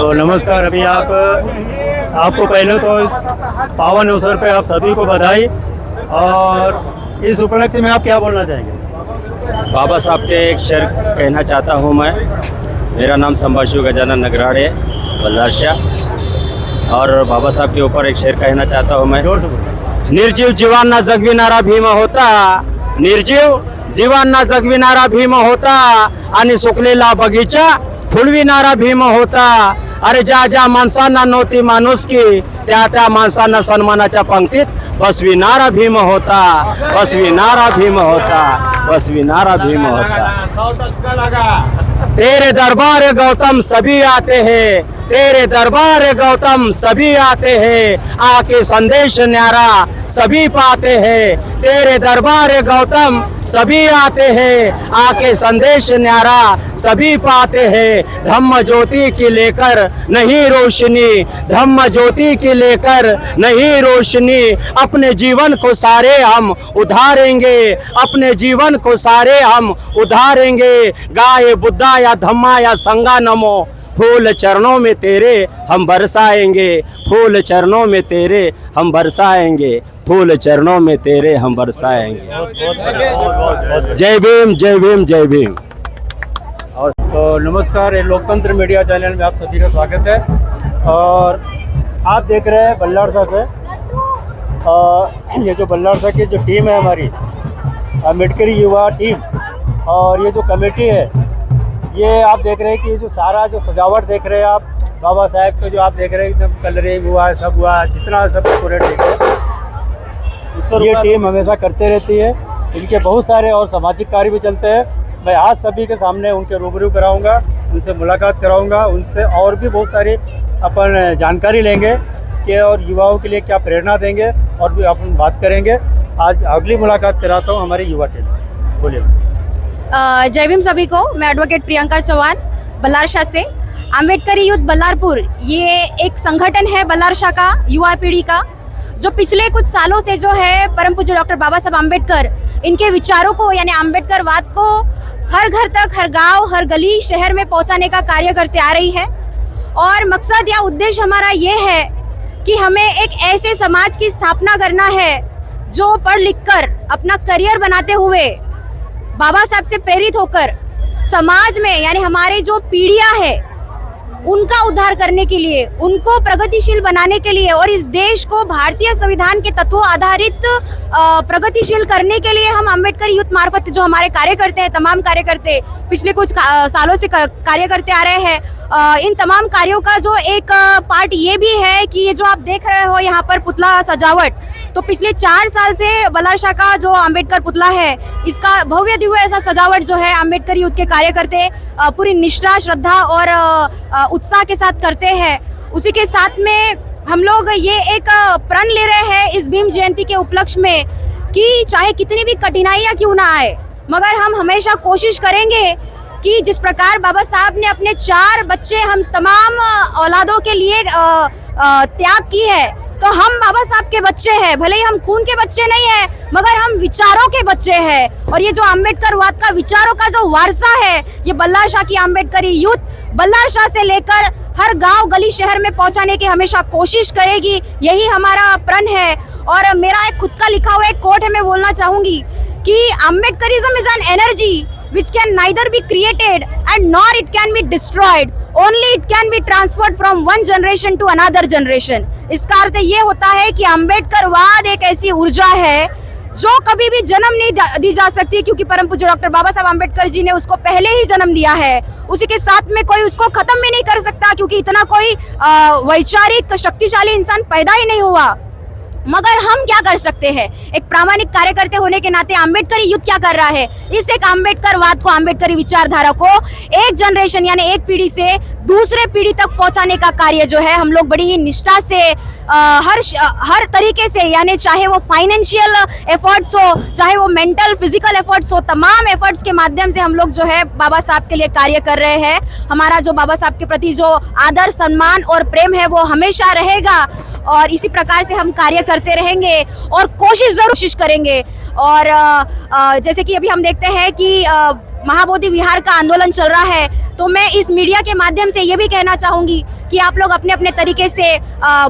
तो नमस्कार। अभी आपको पहले तो इस पावन अवसर पे आप सभी को बधाई। और इस उपलक्ष्य में आप क्या बोलना चाहेंगे? बाबा साहब के एक शेर कहना चाहता हूँ मैं। मेरा नाम संभाषु गजानन नगराड़े बल्लार शाह, और बाबा साहब के ऊपर एक शेर कहना चाहता हूँ मैं। जोर से बोलो। निर्जीव जीवांना जगविणारा भीम होता, निर्जीव जीवांना जगविणारा भीम होता, आणि सुकलेला बगीचा फुलविणारा भीम होता। अरे ज्या ज्या माणसांना नव्हती माणुसकी, त्या त्या माणसांना सन्मानाच्या पंक्तीत बसविणारा भीम होता, बसविणारा भीम होता, बसविणारा भीम होता। तेरे दरबार गौतम सभी आते हैं, तेरे दरबार गौतम सभी आते हैं, आके संदेश न्यारा सभी पाते हैं। तेरे दरबार गौतम सभी आते हैं, आके संदेश न्यारा सभी पाते हैं। धम्म ज्योति की लेकर नहीं रोशनी, धम्म ज्योति की लेकर नहीं रोशनी, अपने जीवन को सारे हम उधारेंगे, अपने जीवन को सारे हम उधारेंगे। गाये बुद्धा या धम्मा या संगा नमो, फूल चरणों में तेरे हम बरसाएंगे, फूल चरणों में तेरे हम बरसाएंगे, फूल चरणों में तेरे हम बरसाएंगे। जय भीम, जय भीम, जय भीम। और तो नमस्कार, ये लोकतंत्र मीडिया चैनल में आप सभी का स्वागत है। और आप देख रहे हैं बल्लार शाह से। ये जो बल्लार शाह की जो टीम है हमारी, अम्बेडकरी युवा टीम, और ये जो कमेटी है, ये आप देख रहे हैं कि जो सारा जो सजावट देख रहे हैं आप, बाबा साहेब को जो आप देख रहे हैं, जब कलरिंग हुआ है, सब हुआ है, जितना सब डेकोरेट देख रहे हैं, ये टीम हमेशा करते रहती है। इनके बहुत सारे और सामाजिक कार्य भी चलते हैं। मैं आज सभी के सामने उनके रूबरू कराऊंगा, उनसे मुलाकात कराऊंगा, उनसे और भी बहुत सारी अपन जानकारी लेंगे कि और युवाओं के लिए क्या प्रेरणा देंगे, और भी अपन बात करेंगे। आज अगली मुलाकात कराता हूँ हमारी युवा टीम से। बोलिए। जय भीम सभी को। मैं एडवोकेट प्रियंका चौहान बल्लार शाह से। अम्बेडकरी यूथ बल्लारपुर ये एक संगठन है बल्लार शाह का, युवा पीढ़ी का, जो पिछले कुछ सालों से जो है परम पूज्य डॉक्टर बाबा साहब अम्बेडकर, इनके विचारों को यानी अम्बेडकरवाद को हर घर तक, हर गांव, हर गली, शहर में पहुंचाने का कार्य करते आ रही है। और मकसद या उद्देश्य हमारा ये है कि हमें एक ऐसे समाज की स्थापना करना है जो पढ़ लिख कर अपना करियर बनाते हुए बाबा साहब से प्रेरित होकर समाज में यानी हमारे जो पीढ़ियां है उनका उद्धार करने के लिए, उनको प्रगतिशील बनाने के लिए, और इस देश को भारतीय संविधान के तत्वों आधारित प्रगतिशील करने के लिए हम अम्बेडकर यूथ मार्फत जो हमारे कार्यकर्ते हैं, तमाम कार्यकर्ते पिछले कुछ सालों से कार्य करते आ रहे हैं। इन तमाम कार्यों का जो एक पार्ट ये भी है कि ये जो आप देख रहे हो यहाँ पर पुतला सजावट, तो पिछले 4 साल से बल्लार शाह का जो अम्बेडकर पुतला है, इसका भव्य दिव्य ऐसा सजावट जो है अम्बेडकर यूथ के कार्यकर्ते पूरी निष्ठा, श्रद्धा और उत्साह के साथ करते हैं। उसी के साथ में हम लोग ये एक प्रण ले रहे हैं इस भीम जयंती के उपलक्ष्य में कि चाहे कितनी भी कठिनाइयाँ क्यों ना आए, मगर हम हमेशा कोशिश करेंगे कि जिस प्रकार बाबा साहब ने अपने 4 बच्चे हम तमाम औलादों के लिए त्याग की है, तो हम बाबा साहब के बच्चे हैं। भले ही हम खून के बच्चे नहीं हैं, मगर हम विचारों के बच्चे हैं। और ये जो अम्बेडकरवाद का विचारों का जो वारसा है, ये बल्लार शाह की अम्बेडकरी यूथ बल्लार शाह से लेकर हर गांव, गली, शहर में पहुंचाने की हमेशा कोशिश करेगी। यही हमारा प्रण है। और मेरा एक खुद का लिखा हुआ एक कोट है, मैं बोलना चाहूंगी कि Ambedkarism is an energy which can neither be created and nor it can be destroyed, only it can be transferred from one generation to another generation। इसका अर्थ ये होता है कि अम्बेडकरवाद एक ऐसी ऊर्जा है जो कभी भी जन्म नहीं दी जा सकती, क्योंकि परम पूज्य डॉक्टर बाबा साहब अम्बेडकर जी ने उसको पहले ही जन्म दिया है। उसी के साथ में कोई उसको खत्म भी नहीं कर सकता, क्योंकि इतना कोई वैचारिक शक्तिशाली इंसान पैदा ही नहीं हुआ। मगर हम क्या कर सकते हैं, एक प्रामाणिक कार्यकर्ते होने के नाते अम्बेडकरी यूथ क्या कर रहा है, इस एक अम्बेडकरवाद को, अम्बेडकरी विचारधारा को एक जनरेशन यानी एक पीढ़ी से दूसरे पीढ़ी तक पहुंचाने का कार्य जो है हम लोग बड़ी ही निष्ठा से हर तरीके से, यानी चाहे वो फाइनेंशियल एफर्ट्स हो, चाहे वो मेंटल फिजिकल एफर्ट्स हो, तमाम एफर्ट्स के माध्यम से हम लोग जो है बाबा साहब के लिए कार्य कर रहे हैं। हमारा जो बाबा साहब के प्रति जो आदर, सम्मान और प्रेम है वो हमेशा रहेगा। और इसी प्रकार से हम कार्य करते रहेंगे और कोशिश करेंगे। और जैसे कि अभी हम देखते हैं कि महाबोधि विहार का आंदोलन चल रहा है, तो मैं इस मीडिया के माध्यम से ये भी कहना चाहूँगी कि आप लोग अपने अपने तरीके से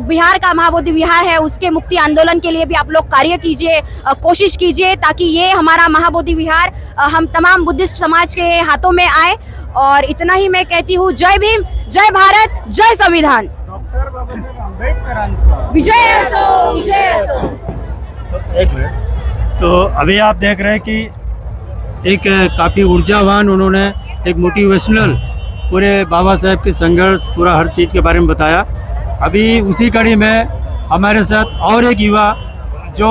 बिहार का महाबोधि विहार है उसके मुक्ति आंदोलन के लिए भी आप लोग कार्य कीजिए, कोशिश कीजिए ताकि ये हमारा महाबोधि विहार हम तमाम बुद्धिस्ट समाज के हाथों में आए। और इतना ही मैं कहती हूँ, जय भीम, जय भारत, जय संविधान। डॉक्टर बाबासाहेब आंबेडकरांचा विजय असो, विजय असो। एक मिनट। तो अभी आप देख रहे हैं कि एक काफ़ी ऊर्जावान उन्होंने एक मोटिवेशनल पूरे बाबा साहेब के संघर्ष पूरा हर चीज़ के बारे में बताया। अभी उसी कड़ी में हमारे साथ और एक युवा जो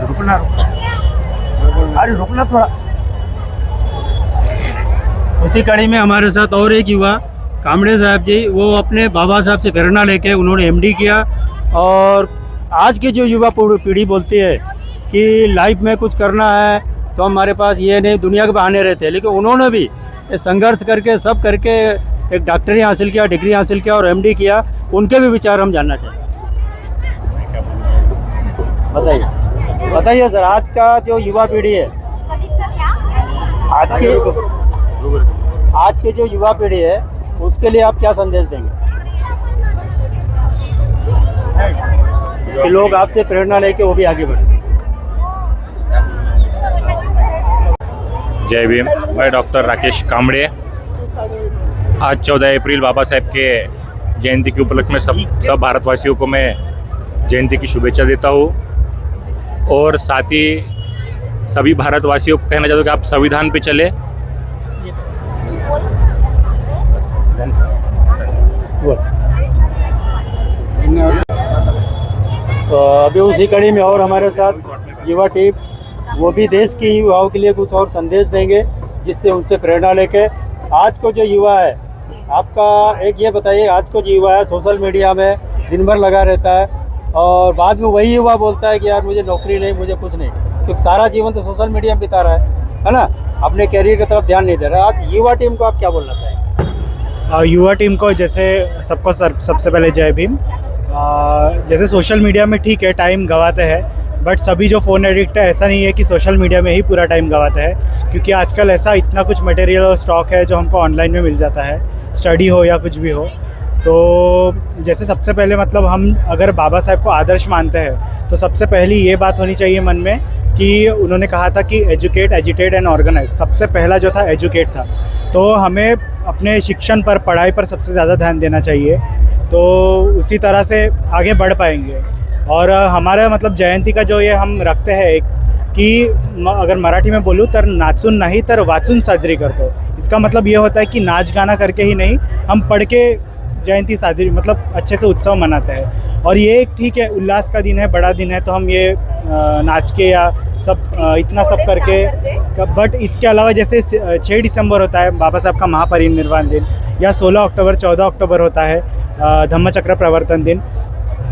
रुकना थोड़ा, उसी कड़ी में हमारे साथ और एक युवा कामड़े साहब जी, वो अपने बाबा साहब से प्रेरणा लेके उन्होंने एमडी किया। और आज की जो युवा पीढ़ी बोलती है कि लाइफ में कुछ करना है तो हमारे पास ये नहीं, दुनिया के बहाने रहते हैं, लेकिन उन्होंने भी संघर्ष करके सब करके एक डॉक्टरी हासिल किया, डिग्री हासिल किया और एमडी किया। उनके भी विचार हम जानना चाहेंगे। बताइए सर, आज का जो युवा पीढ़ी है, आज की जो युवा पीढ़ी है उसके लिए आप क्या संदेश देंगे कि लोग आपसे प्रेरणा लेके वो भी आगे बढ़े? जय भीम। मैं डॉक्टर राकेश कामड़े। आज 14 अप्रैल बाबा साहेब के जयंती के उपलक्ष्य में सब भारतवासियों को मैं जयंती की शुभेच्छा देता हूँ। और साथ ही सभी भारतवासियों को कहना चाहता हूँ कि आप संविधान पे चले। तो अभी उसी कड़ी में और हमारे साथ युवा टीम, वो भी देश की युवाओं के लिए कुछ और संदेश देंगे जिससे उनसे प्रेरणा लेके आज को जो युवा है, आपका एक ये बताइए, आज को जो युवा है सोशल मीडिया में दिन भर लगा रहता है और बाद में वही युवा बोलता है कि यार मुझे नौकरी नहीं, मुझे कुछ नहीं, क्योंकि सारा जीवन तो सोशल मीडिया में बिता रहा है ना, अपने कैरियर की तरफ ध्यान नहीं दे रहा। आज युवा टीम को आप क्या बोलना चाहेंगे? युवा टीम को जैसे सबको सबसे पहले जय भीम। जैसे सोशल मीडिया में ठीक है टाइम गवाते हैं, बट सभी जो फ़ोन एडिक्ट है ऐसा नहीं है कि सोशल मीडिया में ही पूरा टाइम गवाते हैं, क्योंकि आजकल ऐसा इतना कुछ मटेरियल और स्टॉक है जो हमको ऑनलाइन में मिल जाता है, स्टडी हो या कुछ भी हो। तो जैसे सबसे पहले मतलब हम अगर बाबा साहेब को आदर्श मानते हैं तो सबसे पहली ये बात होनी चाहिए मन में कि उन्होंने कहा था कि एजुकेट, एजिटेट एंड ऑर्गेनाइज। सबसे पहला जो था एजुकेट था, तो हमें अपने शिक्षण पर, पढ़ाई पर सबसे ज़्यादा ध्यान देना चाहिए, तो उसी तरह से आगे बढ़ पाएंगे। और हमारा मतलब जयंती का जो ये हम रखते हैं एक कि अगर मराठी में बोलूँ तर नाचून नहीं तर वाचून साजरी करतो। इसका मतलब ये होता है कि नाच गाना करके ही नहीं, हम पढ़ के जयंती साजरी मतलब अच्छे से उत्सव मनाते हैं। और ये एक ठीक है उल्लास का दिन है, बड़ा दिन है, तो हम ये नाच के या सब इतना सब करके, बट इसके अलावा जैसे 6 दिसंबर होता है बाबा साहब का महापरिनिर्वाण दिन, या 16 अक्टूबर 14 अक्टूबर होता है धम्मचक्र प्रवर्तन दिन।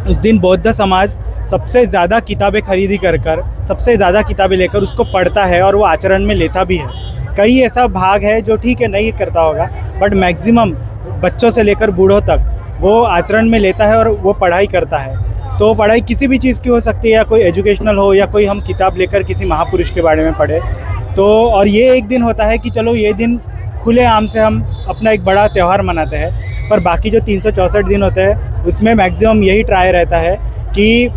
उस दिन बौद्ध समाज सबसे ज़्यादा किताबें खरीदी कर सबसे ज़्यादा किताबें लेकर उसको पढ़ता है और वो आचरण में लेता भी है। कई ऐसा भाग है जो ठीक है नहीं करता होगा, बट मैक्सिमम बच्चों से लेकर बूढ़ों तक वो आचरण में लेता है और वो पढ़ाई करता है। तो पढ़ाई किसी भी चीज़ की हो सकती है, या कोई एजुकेशनल हो या कोई हम किताब लेकर किसी महापुरुष के बारे में पढ़े। तो और ये एक दिन होता है कि चलो ये दिन खुले आम से हम अपना एक बड़ा त्यौहार मनाते हैं, पर बाकी जो 364 दिन होते हैं उसमें मैक्सिमम यही ट्राई रहता है कि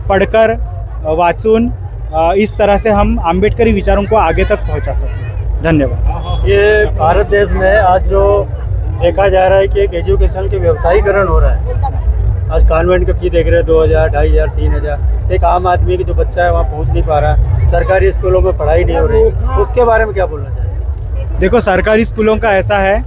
पढ़कर, वाचून, इस तरह से हम आम्बेडकरी विचारों को आगे तक पहुंचा सकें। धन्यवाद। ये भारत देश में आज जो देखा जा रहा है कि एक एजुकेशन के व्यवसायीकरण हो रहा है। आज कॉन्वेंट के फी देख रहे हैं 2000, 2500, 3000। एक आम आदमी की जो बच्चा है वहाँ पहुँच नहीं पा रहा है, सरकारी स्कूलों में पढ़ाई नहीं हो रही, उसके बारे में क्या बोलना चाहिए? देखो, सरकारी स्कूलों का ऐसा है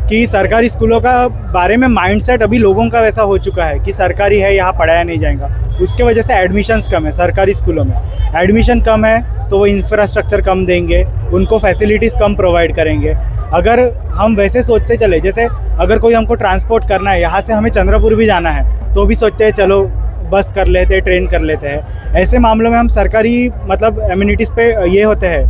कि सरकारी स्कूलों का बारे में माइंडसेट अभी लोगों का वैसा हो चुका है कि सरकारी है यहाँ पढ़ाया नहीं जाएगा। उसके वजह से एडमिशन्स कम है सरकारी स्कूलों में। एडमिशन कम है तो वो इंफ्रास्ट्रक्चर कम देंगे, उनको फैसिलिटीज़ कम प्रोवाइड करेंगे। अगर हम वैसे सोच से चले, जैसे अगर कोई हमको ट्रांसपोर्ट करना है, यहाँ से हमें चंद्रपुर भी जाना है तो भी सोचते हैं चलो बस कर लेते हैं, ट्रेन कर लेते हैं। ऐसे मामलों में हम सरकारी मतलब एम्यूनिटीज़ पे ये होते हैं,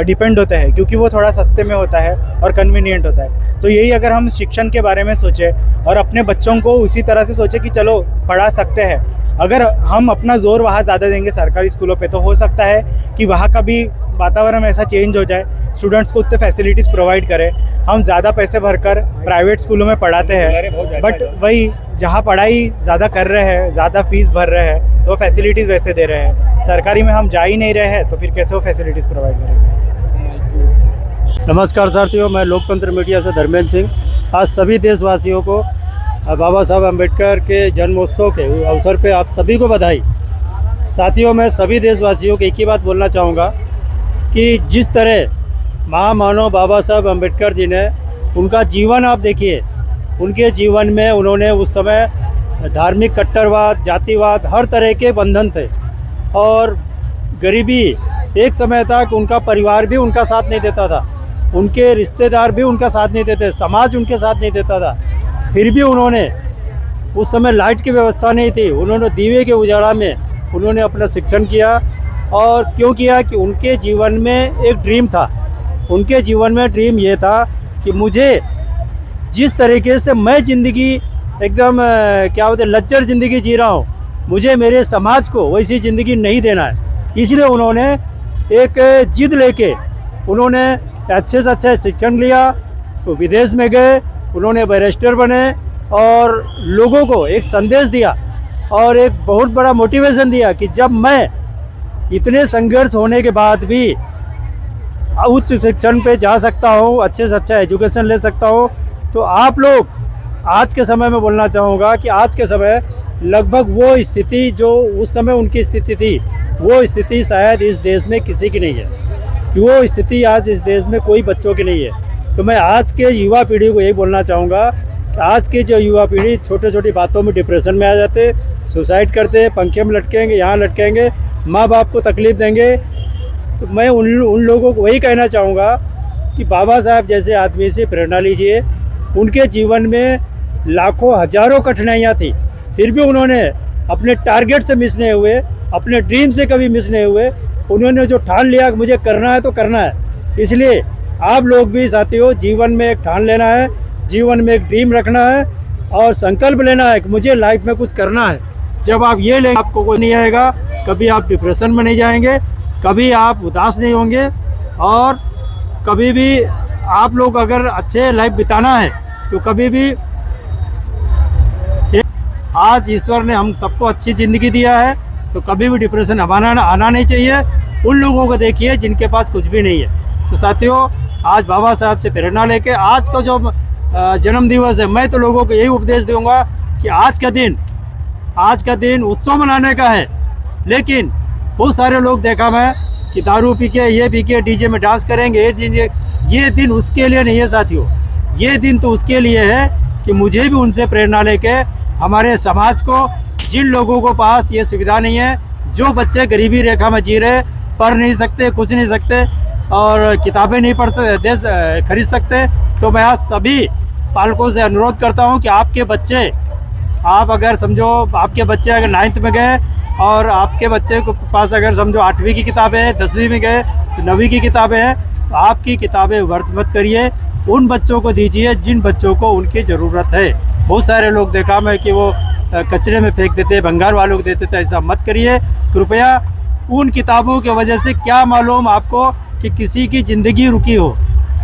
डिपेंड होते हैं, क्योंकि वो थोड़ा सस्ते में होता है और कन्वीनियंट होता है। तो यही अगर हम शिक्षण के बारे में सोचें और अपने बच्चों को उसी तरह से सोचें कि चलो पढ़ा सकते हैं, अगर हम अपना जोर वहाँ ज़्यादा देंगे सरकारी स्कूलों पे, तो हो सकता है कि वहाँ का भी वातावरण ऐसा चेंज हो जाए, स्टूडेंट्स को उतने फैसिलिटीज़ प्रोवाइड करें। हम ज़्यादा पैसे भरकर प्राइवेट स्कूलों में पढ़ाते हैं, बट वही जहाँ पढ़ाई ज़्यादा कर रहे हैं, ज़्यादा फीस भर रहे हैं, तो फैसिलिटीज़ वैसे दे रहे हैं। सरकारी में हम जा ही नहीं रहे हैं, तो फिर कैसे वो फैसिलिटीज़ प्रोवाइड करेंगे। नमस्कार साथियों, मैं लोकतंत्र मीडिया से धर्मेंद्र सिंह। आज सभी देशवासियों को बाबा साहब अम्बेडकर के जन्मोत्सव के अवसर पे आप सभी को बधाई। साथियों, मैं सभी देशवासियों को एक ही बात बोलना चाहूँगा कि जिस तरह महामानव बाबा साहब अम्बेडकर जी ने, उनका जीवन आप देखिए, उनके जीवन में उन्होंने उस समय धार्मिक कट्टरवाद, जातिवाद, हर तरह के बंधन थे और गरीबी एक समय था कि उनका परिवार भी उनका साथ नहीं देता था, उनके रिश्तेदार भी उनका साथ नहीं देते, समाज उनके साथ नहीं देता था। फिर भी उन्होंने, उस समय लाइट की व्यवस्था नहीं थी, उन्होंने दीवे के उजाला में उन्होंने अपना शिक्षण किया। और क्यों किया कि उनके जीवन में एक ड्रीम था। उनके जीवन में ड्रीम ये था कि मुझे जिस तरीके से मैं ज़िंदगी एकदम क्या बोलते लज्जर ज़िंदगी जी रहा हूँ, मुझे मेरे समाज को वैसी ज़िंदगी नहीं देना है। इसलिए उन्होंने एक जिद लेके उन्होंने अच्छे से अच्छा शिक्षण लिया, तो विदेश में गए, उन्होंने बैरिस्टर बने और लोगों को एक संदेश दिया और एक बहुत बड़ा मोटिवेशन दिया कि जब मैं इतने संघर्ष होने के बाद भी उच्च शिक्षण पे जा सकता हूँ, अच्छे से अच्छा एजुकेशन ले सकता हूँ, तो आप लोग आज के समय में बोलना चाहूँगा कि आज के समय लगभग वो स्थिति जो उस समय उनकी स्थिति थी, वो स्थिति शायद इस देश में किसी की नहीं है। वो स्थिति आज इस देश में कोई बच्चों की नहीं है। तो मैं आज के युवा पीढ़ी को यही बोलना चाहूँगा कि आज की जो युवा पीढ़ी छोटे छोटी बातों में डिप्रेशन में आ जाते, सुसाइड करते, पंखे में लटकेंगे, यहाँ लटकेंगे, माँ बाप को तकलीफ़ देंगे। तो मैं उन लोगों को वही कहना चाहूँगा कि बाबा साहब जैसे आदमी से प्रेरणा लीजिए। उनके जीवन में लाखों हजारों कठिनाइयाँ थी, फिर भी उन्होंने अपने टारगेट से मिस नहीं हुए, अपने ड्रीम से कभी मिस नहीं हुए। उन्होंने जो ठान लिया कि मुझे करना है तो करना है। इसलिए आप लोग भी साथियों, जीवन में एक ठान लेना है, जीवन में एक ड्रीम रखना है और संकल्प लेना है कि मुझे लाइफ में कुछ करना है। जब आप ये लेंगे, आपको कोई नहीं आएगा, कभी आप डिप्रेशन में नहीं जाएंगे, कभी आप उदास नहीं होंगे और कभी भी आप लोग अगर अच्छे लाइफ बिताना है तो कभी भी, आज ईश्वर ने हम सबको अच्छी ज़िंदगी दिया है तो कभी भी डिप्रेशन आना नहीं चाहिए। उन लोगों को देखिए जिनके पास कुछ भी नहीं है। तो साथियों, आज बाबा साहब से प्रेरणा लेके आज का जो जन्म दिवस है, मैं तो लोगों को यही उपदेश दूंगा कि आज का दिन उत्सव मनाने का है। लेकिन बहुत सारे लोग देखा मैं कि दारू पी के, ये पी के डीजे में डांस करेंगे, ये दिन उसके लिए नहीं है साथियों। ये दिन तो उसके लिए है कि मुझे भी उनसे प्रेरणा लेके हमारे समाज को, जिन लोगों को पास ये सुविधा नहीं है, जो बच्चे गरीबी रेखा में जी रहे, पढ़ नहीं सकते, कुछ नहीं सकते और किताबें नहीं खरीद सकते, तो मैं आज सभी पालकों से अनुरोध करता हूँ कि आपके बच्चे, आप अगर समझो आपके बच्चे अगर 9th में गए और आपके बच्चे को पास अगर समझो 8वीं की किताबें हैं, 10वीं में गए तो 9वीं की किताबें हैं, तो आपकी किताबें व्यर्थ मत करिए, उन बच्चों को दीजिए जिन बच्चों को उनकी ज़रूरत है। बहुत सारे लोग देखा मैं कि वो कचरे में फेंक देते, भंगार वालों को देते थे, ऐसा मत करिए कृपया। उन किताबों की वजह से क्या मालूम आपको कि किसी की ज़िंदगी रुकी हो,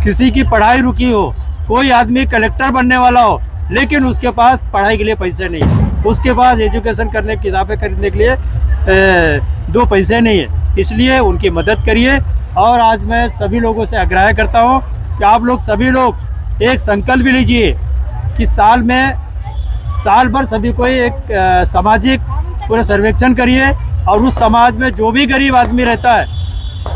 किसी की पढ़ाई रुकी हो, कोई आदमी कलेक्टर बनने वाला हो लेकिन उसके पास पढ़ाई के लिए पैसे नहीं है, उसके पास एजुकेशन करने की किताबें खरीदने के लिए 2 पैसे नहीं है। इसलिए उनकी मदद करिए। और आज मैं सभी लोगों से आग्रह करता हूँ कि आप लोग सभी लोग एक संकल्प भी लीजिए कि साल भर सभी कोई एक सामाजिक पूरा सर्वेक्षण करिए और उस समाज में जो भी गरीब आदमी रहता है,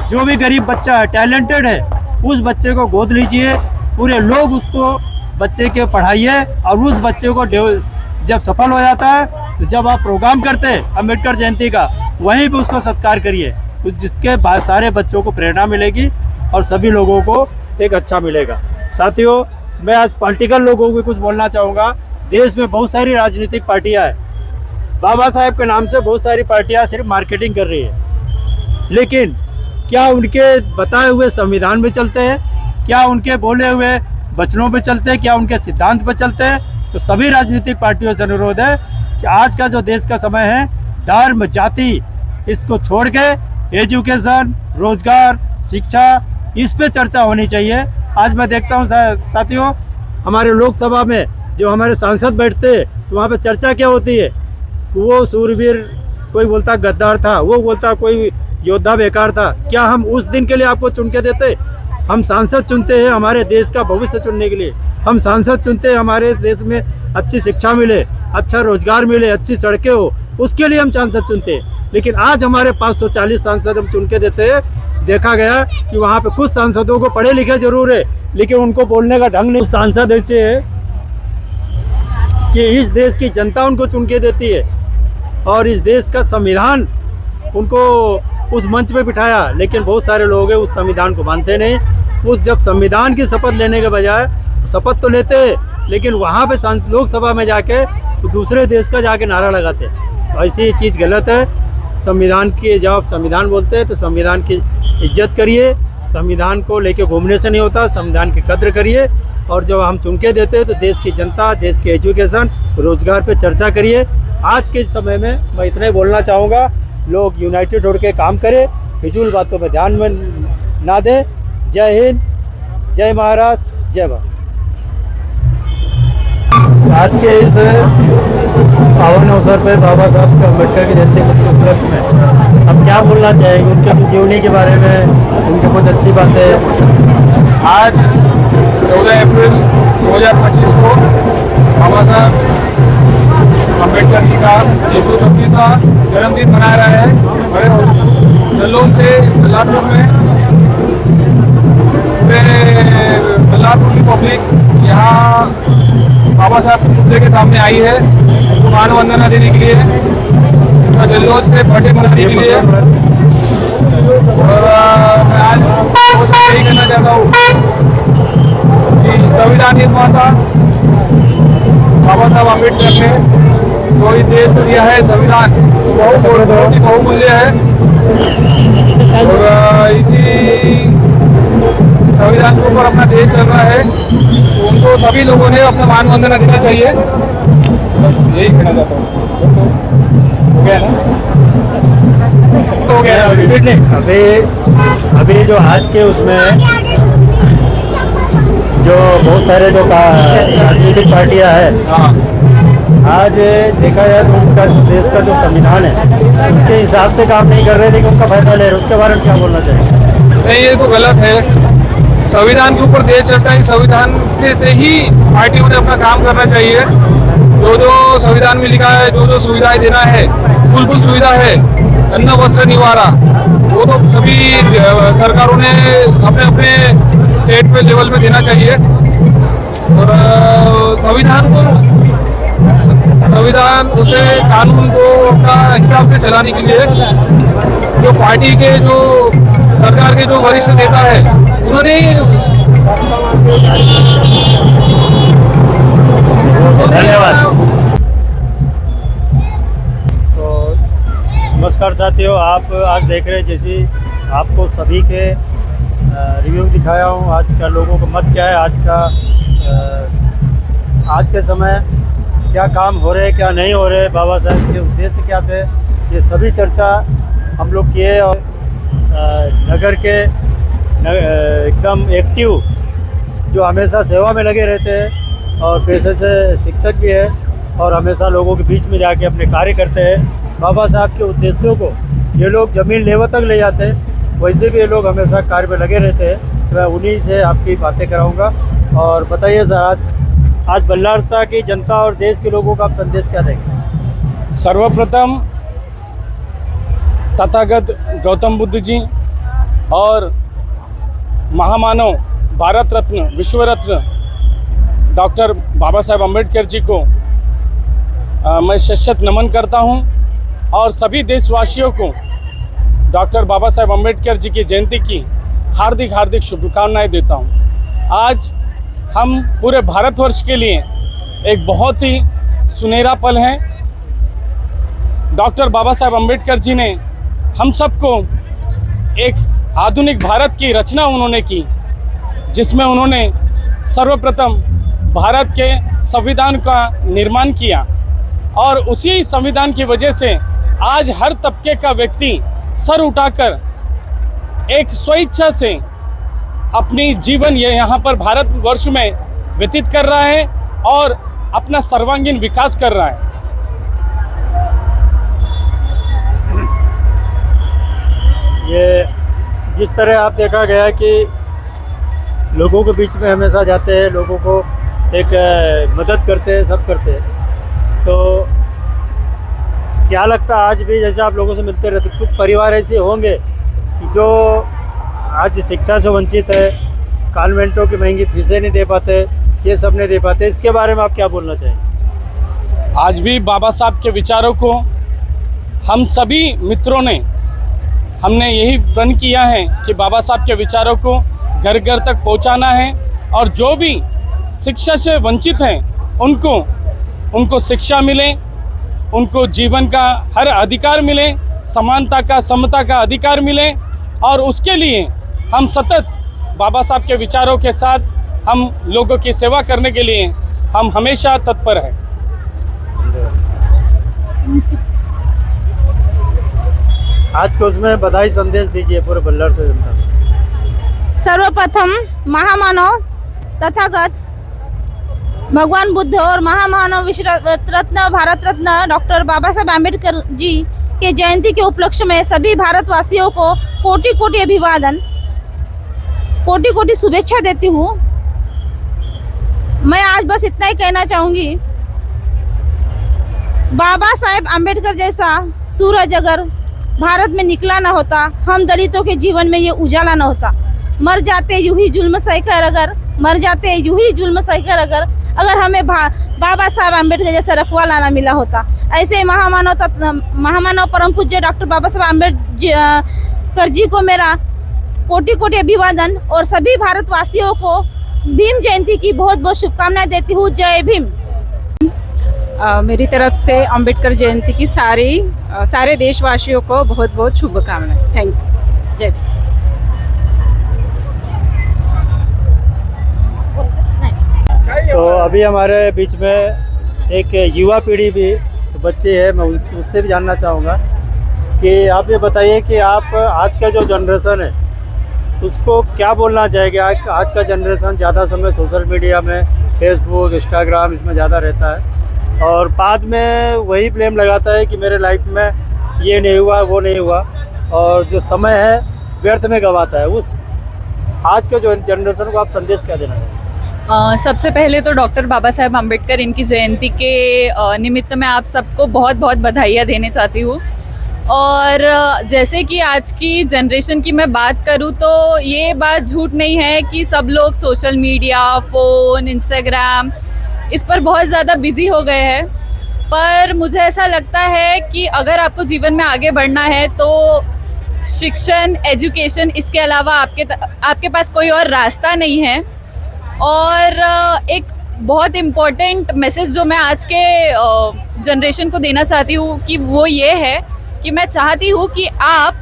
जो भी गरीब बच्चा है, टैलेंटेड है, उस बच्चे को गोद लीजिए, पूरे लोग उसको बच्चे के पढ़ाइए और उस बच्चे को जब सफल हो जाता है तो जब आप प्रोग्राम करते हैं अम्बेडकर जयंती का, वहीं पे उसको सत्कार करिए, तो जिसके बाद सारे बच्चों को प्रेरणा मिलेगी और सभी लोगों को एक अच्छा मिलेगा। साथियों, मैं आज पॉलिटिकल लोगों को कुछ बोलना चाहूँगा। देश में बहुत सारी राजनीतिक पार्टियाँ हैं, बाबा साहेब के नाम से बहुत सारी पार्टियाँ सिर्फ मार्केटिंग कर रही है, लेकिन क्या उनके बताए हुए संविधान में चलते हैं, क्या उनके बोले हुए वचनों पे चलते हैं, क्या उनके सिद्धांत पर चलते हैं। तो सभी राजनीतिक पार्टियों से अनुरोध है कि आज का जो देश का समय है, धर्म जाति इसको छोड़ के एजुकेशन, रोजगार, शिक्षा, इस पे चर्चा होनी चाहिए। आज मैं देखता हूँ साथियों, हमारे लोकसभा में जो हमारे सांसद बैठते हैं तो वहाँ पे चर्चा क्या होती है, वो सूरवीर, कोई बोलता गद्दार था, वो बोलता कोई योद्धा बेकार था। क्या हम उस दिन के लिए आपको चुन के देते? हम सांसद चुनते हैं हमारे देश का भविष्य चुनने के लिए। हम सांसद चुनते हैं हमारे इस देश में अच्छी शिक्षा मिले, अच्छा रोजगार मिले, अच्छी सड़कें हो, उसके लिए हम सांसद चुनते हैं। लेकिन आज हमारे 540 सांसद हम चुन के देते हैं। देखा गया कि वहाँ पे कुछ सांसदों को पढ़े लिखे जरूर है, लेकिन उनको बोलने का ढंग नहीं। सांसद ऐसे है कि इस देश की जनता उनको चुन के देती है और इस देश का संविधान उनको उस मंच पे बिठाया, लेकिन बहुत सारे लोग हैं उस संविधान को मानते नहीं। उस जब संविधान की शपथ लेने के बजाय, शपथ तो लेते हैं लेकिन वहाँ पे लोकसभा में जाके तो दूसरे देश का जाके नारा लगाते हैं। तो ऐसी चीज़ गलत है। संविधान की, जब आप संविधान बोलते हैं तो संविधान की इज्जत करिए। संविधान को लेके घूमने से नहीं होता, संविधान की कद्र करिए। और जब हम चुन के देते हैं तो देश की जनता, देश के एजुकेशन, रोजगार पे चर्चा करिए। आज के समय में मैं इतना ही बोलना चाहूँगा, लोग यूनाइटेड होकर काम करें, फिजूल बातों पर ध्यान में ना दें। जय हिंद, जय महाराष्ट्र, जय भारत। आज के इस पावन अवसर पे बाबा साहब अम्बेडकर की जयंती के उपलक्ष्य में अब क्या बोलना चाहेंगे उनके जीवनी के बारे में, उनकी बहुत अच्छी बातें। आज 14 अप्रैल 2025 को बाबा साहब अम्बेडकर जी का 134वां जन्मदिन मना रहा है। बड़े जल्लोष से बल्लारपुर में बल्लारपुर की पब्लिक यहाँ बाबा साहब के मुद्दे के सामने आई है, उनको मानवंदना देने के लिए, उनका जल्लोष से बर्थडे मनाने के लिए। और मैं आज यही कहना चाहता हूँ कि संविधान निर्माता बाबा साहब अम्बेडकर ने जो इस देश को दिया है संविधान, बहुत ही बहुमूल्य है। और इसी संविधान के ऊपर अपना देश चल रहा है, तो उनको सभी लोगों ने अपना मान वंदना देना चाहिए। बस यही कहना चाहता हूँ। हो गया ना? हो गया ना? अभी जो आज के उसमें जो बहुत सारे जो राजनीतिक पार्टियां हैं, हाँ, आज देखा जाए तो उनका देश का जो संविधान है उसके हिसाब से काम नहीं कर रहे, लेकिन उनका फायदा ले रहे। उसके बारे में क्या बोलना चाहिए? नहीं, ये तो गलत है। संविधान के ऊपर देश चलता है, संविधान के से ही पार्टियों ने अपना काम करना चाहिए। जो जो संविधान में लिखा है, जो जो सुविधाएं देना है, मूलभूत सुविधा है, अन्न वस्त्र निवारा, वो तो सभी सरकारों ने अपने अपने स्टेट पे लेवल पे देना चाहिए। और संविधान उसे कानून को अपना हिसाब से चलाने के लिए जो पार्टी के, जो सरकार के जो वरिष्ठ नेता है, उन्होंने धन्यवाद। तो नमस्कार साथियों, आप आज देख रहे हैं जैसे आपको सभी के रिव्यू दिखाया हूँ। आज का लोगों का मत क्या है, आज के समय क्या काम हो रहे, क्या नहीं हो रहे, बाबा साहब के उद्देश्य क्या थे, ये सभी चर्चा हम लोग किए। और नगर के एकदम एक्टिव जो हमेशा सेवा में लगे रहते हैं और पेशे से शिक्षक भी है और हमेशा लोगों के बीच में जाके अपने कार्य करते हैं। बाबा साहब के उद्देश्यों को ये लोग ज़मीन लेवल तक ले जाते हैं, वैसे भी ये लोग हमेशा कार्य में लगे रहते हैं। तो मैं उन्हीं से आपकी बातें कराऊंगा। और बताइए सर, आज बल्लारसा की जनता और देश के लोगों का आप संदेश क्या देंगे? सर्वप्रथम तथागत गौतम बुद्ध जी और महामानव भारत रत्न, विश्व रत्न डॉक्टर बाबा साहेब अम्बेडकर जी को मैं शत नमन करता हूं और सभी देशवासियों को डॉक्टर बाबा साहेब अम्बेडकर जी की जयंती की हार्दिक हार्दिक शुभकामनाएं देता हूं। आज हम पूरे भारतवर्ष के लिए एक बहुत ही सुनहरा पल है। डॉक्टर बाबा साहेब अम्बेडकर जी ने हम सबको एक आधुनिक भारत की रचना उन्होंने की, जिसमें उन्होंने सर्वप्रथम भारत के संविधान का निर्माण किया और उसी संविधान की वजह से आज हर तबके का व्यक्ति सर उठाकर एक स्वेच्छा से अपनी जीवन ये यहाँ पर भारतवर्ष में व्यतीत कर रहा है और अपना सर्वांगीण विकास कर रहा है। ये जिस तरह आप देखा गया कि लोगों के बीच में हमेशा जाते हैं, लोगों को एक मदद करते हैं, सब करते हैं, तो क्या लगता है आज भी जैसे आप लोगों से मिलते रहते, कुछ परिवार ऐसे होंगे कि जो आज शिक्षा से वंचित है, कॉन्वेंटों की महंगी फीसें नहीं दे पाते, ये सब नहीं दे पाते, इसके बारे में आप क्या बोलना चाहेंगे? आज भी बाबा साहब के विचारों को हम सभी मित्रों ने हमने यही प्रण किया है कि बाबा साहब के विचारों को घर घर तक पहुंचाना है और जो भी शिक्षा से वंचित हैं उनको शिक्षा मिले, उनको जीवन का हर अधिकार मिले, समानता का समता का अधिकार मिले और उसके लिए हम सतत बाबा साहब के विचारों के साथ हम लोगों की सेवा करने के लिए हम हमेशा तत्पर हैं। आज को उसमें बधाई संदेश दीजिए पूरे बल्लर से जनता को। सर्वप्रथम महामानव तथागत भगवान बुद्ध और महामानव विश्व रत्न भारत रत्न डॉक्टर बाबा साहब आम्बेडकर जी के जयंती के उपलक्ष्य में सभी भारतवासियों को कोटि कोटि अभिवादन, कोटि कोटि शुभेच्छा देती हूँ। मैं आज बस इतना ही कहना चाहूँगी, बाबा साहेब आम्बेडकर जैसा सूरज अगर भारत में निकला ना होता, हम दलितों के जीवन में ये उजाला ना होता। मर जाते यूं ही जुल्म सहकर अगर हमें बाबा साहब आम्बेडकर जैसा रखवाला ना मिला होता। ऐसे महामानव परम पूज्य डॉक्टर बाबा साहब आम्बेडकर जी को मेरा कोटि कोटि अभिवादन और सभी भारतवासियों को भीम जयंती की बहुत बहुत शुभकामनाएं देती हूँ। जय भीम। मेरी तरफ से अंबेडकर जयंती की सारे देशवासियों को बहुत बहुत शुभकामनाएं। Thank you. जय भीम। तो अभी हमारे बीच में एक युवा पीढ़ी भी बच्चे हैं, मैं उससे भी जानना चाहूँगा कि आप ये बताइए कि आप आज का जो जनरेशन है उसको क्या बोलना चाहेंगे? आज का जनरेशन ज़्यादा समय सोशल मीडिया में, फेसबुक, इंस्टाग्राम इसमें ज़्यादा रहता है और बाद में वही ब्लेम लगाता है कि मेरे लाइफ में ये नहीं हुआ, वो नहीं हुआ, और जो समय है व्यर्थ में गंवाता है। उस आज के जो जनरेशन को आप संदेश क्या देना चाहेंगे? सबसे पहले तो डॉक्टर बाबा साहेब आम्बेडकर इनकी जयंती के निमित्त मैं आप सबको बहुत बहुत बधाइयाँ देने चाहती हूँ। और जैसे कि आज की जनरेशन की मैं बात करूँ तो ये बात झूठ नहीं है कि सब लोग सोशल मीडिया, फ़ोन, इंस्टाग्राम इस पर बहुत ज़्यादा बिज़ी हो गए हैं। पर मुझे ऐसा लगता है कि अगर आपको जीवन में आगे बढ़ना है तो शिक्षण, एजुकेशन, इसके अलावा आपके पास कोई और रास्ता नहीं है। और एक बहुत इम्पॉर्टेंट मैसेज जो मैं आज के जनरेशन को देना चाहती हूँ कि वो ये है कि मैं चाहती हूँ कि आप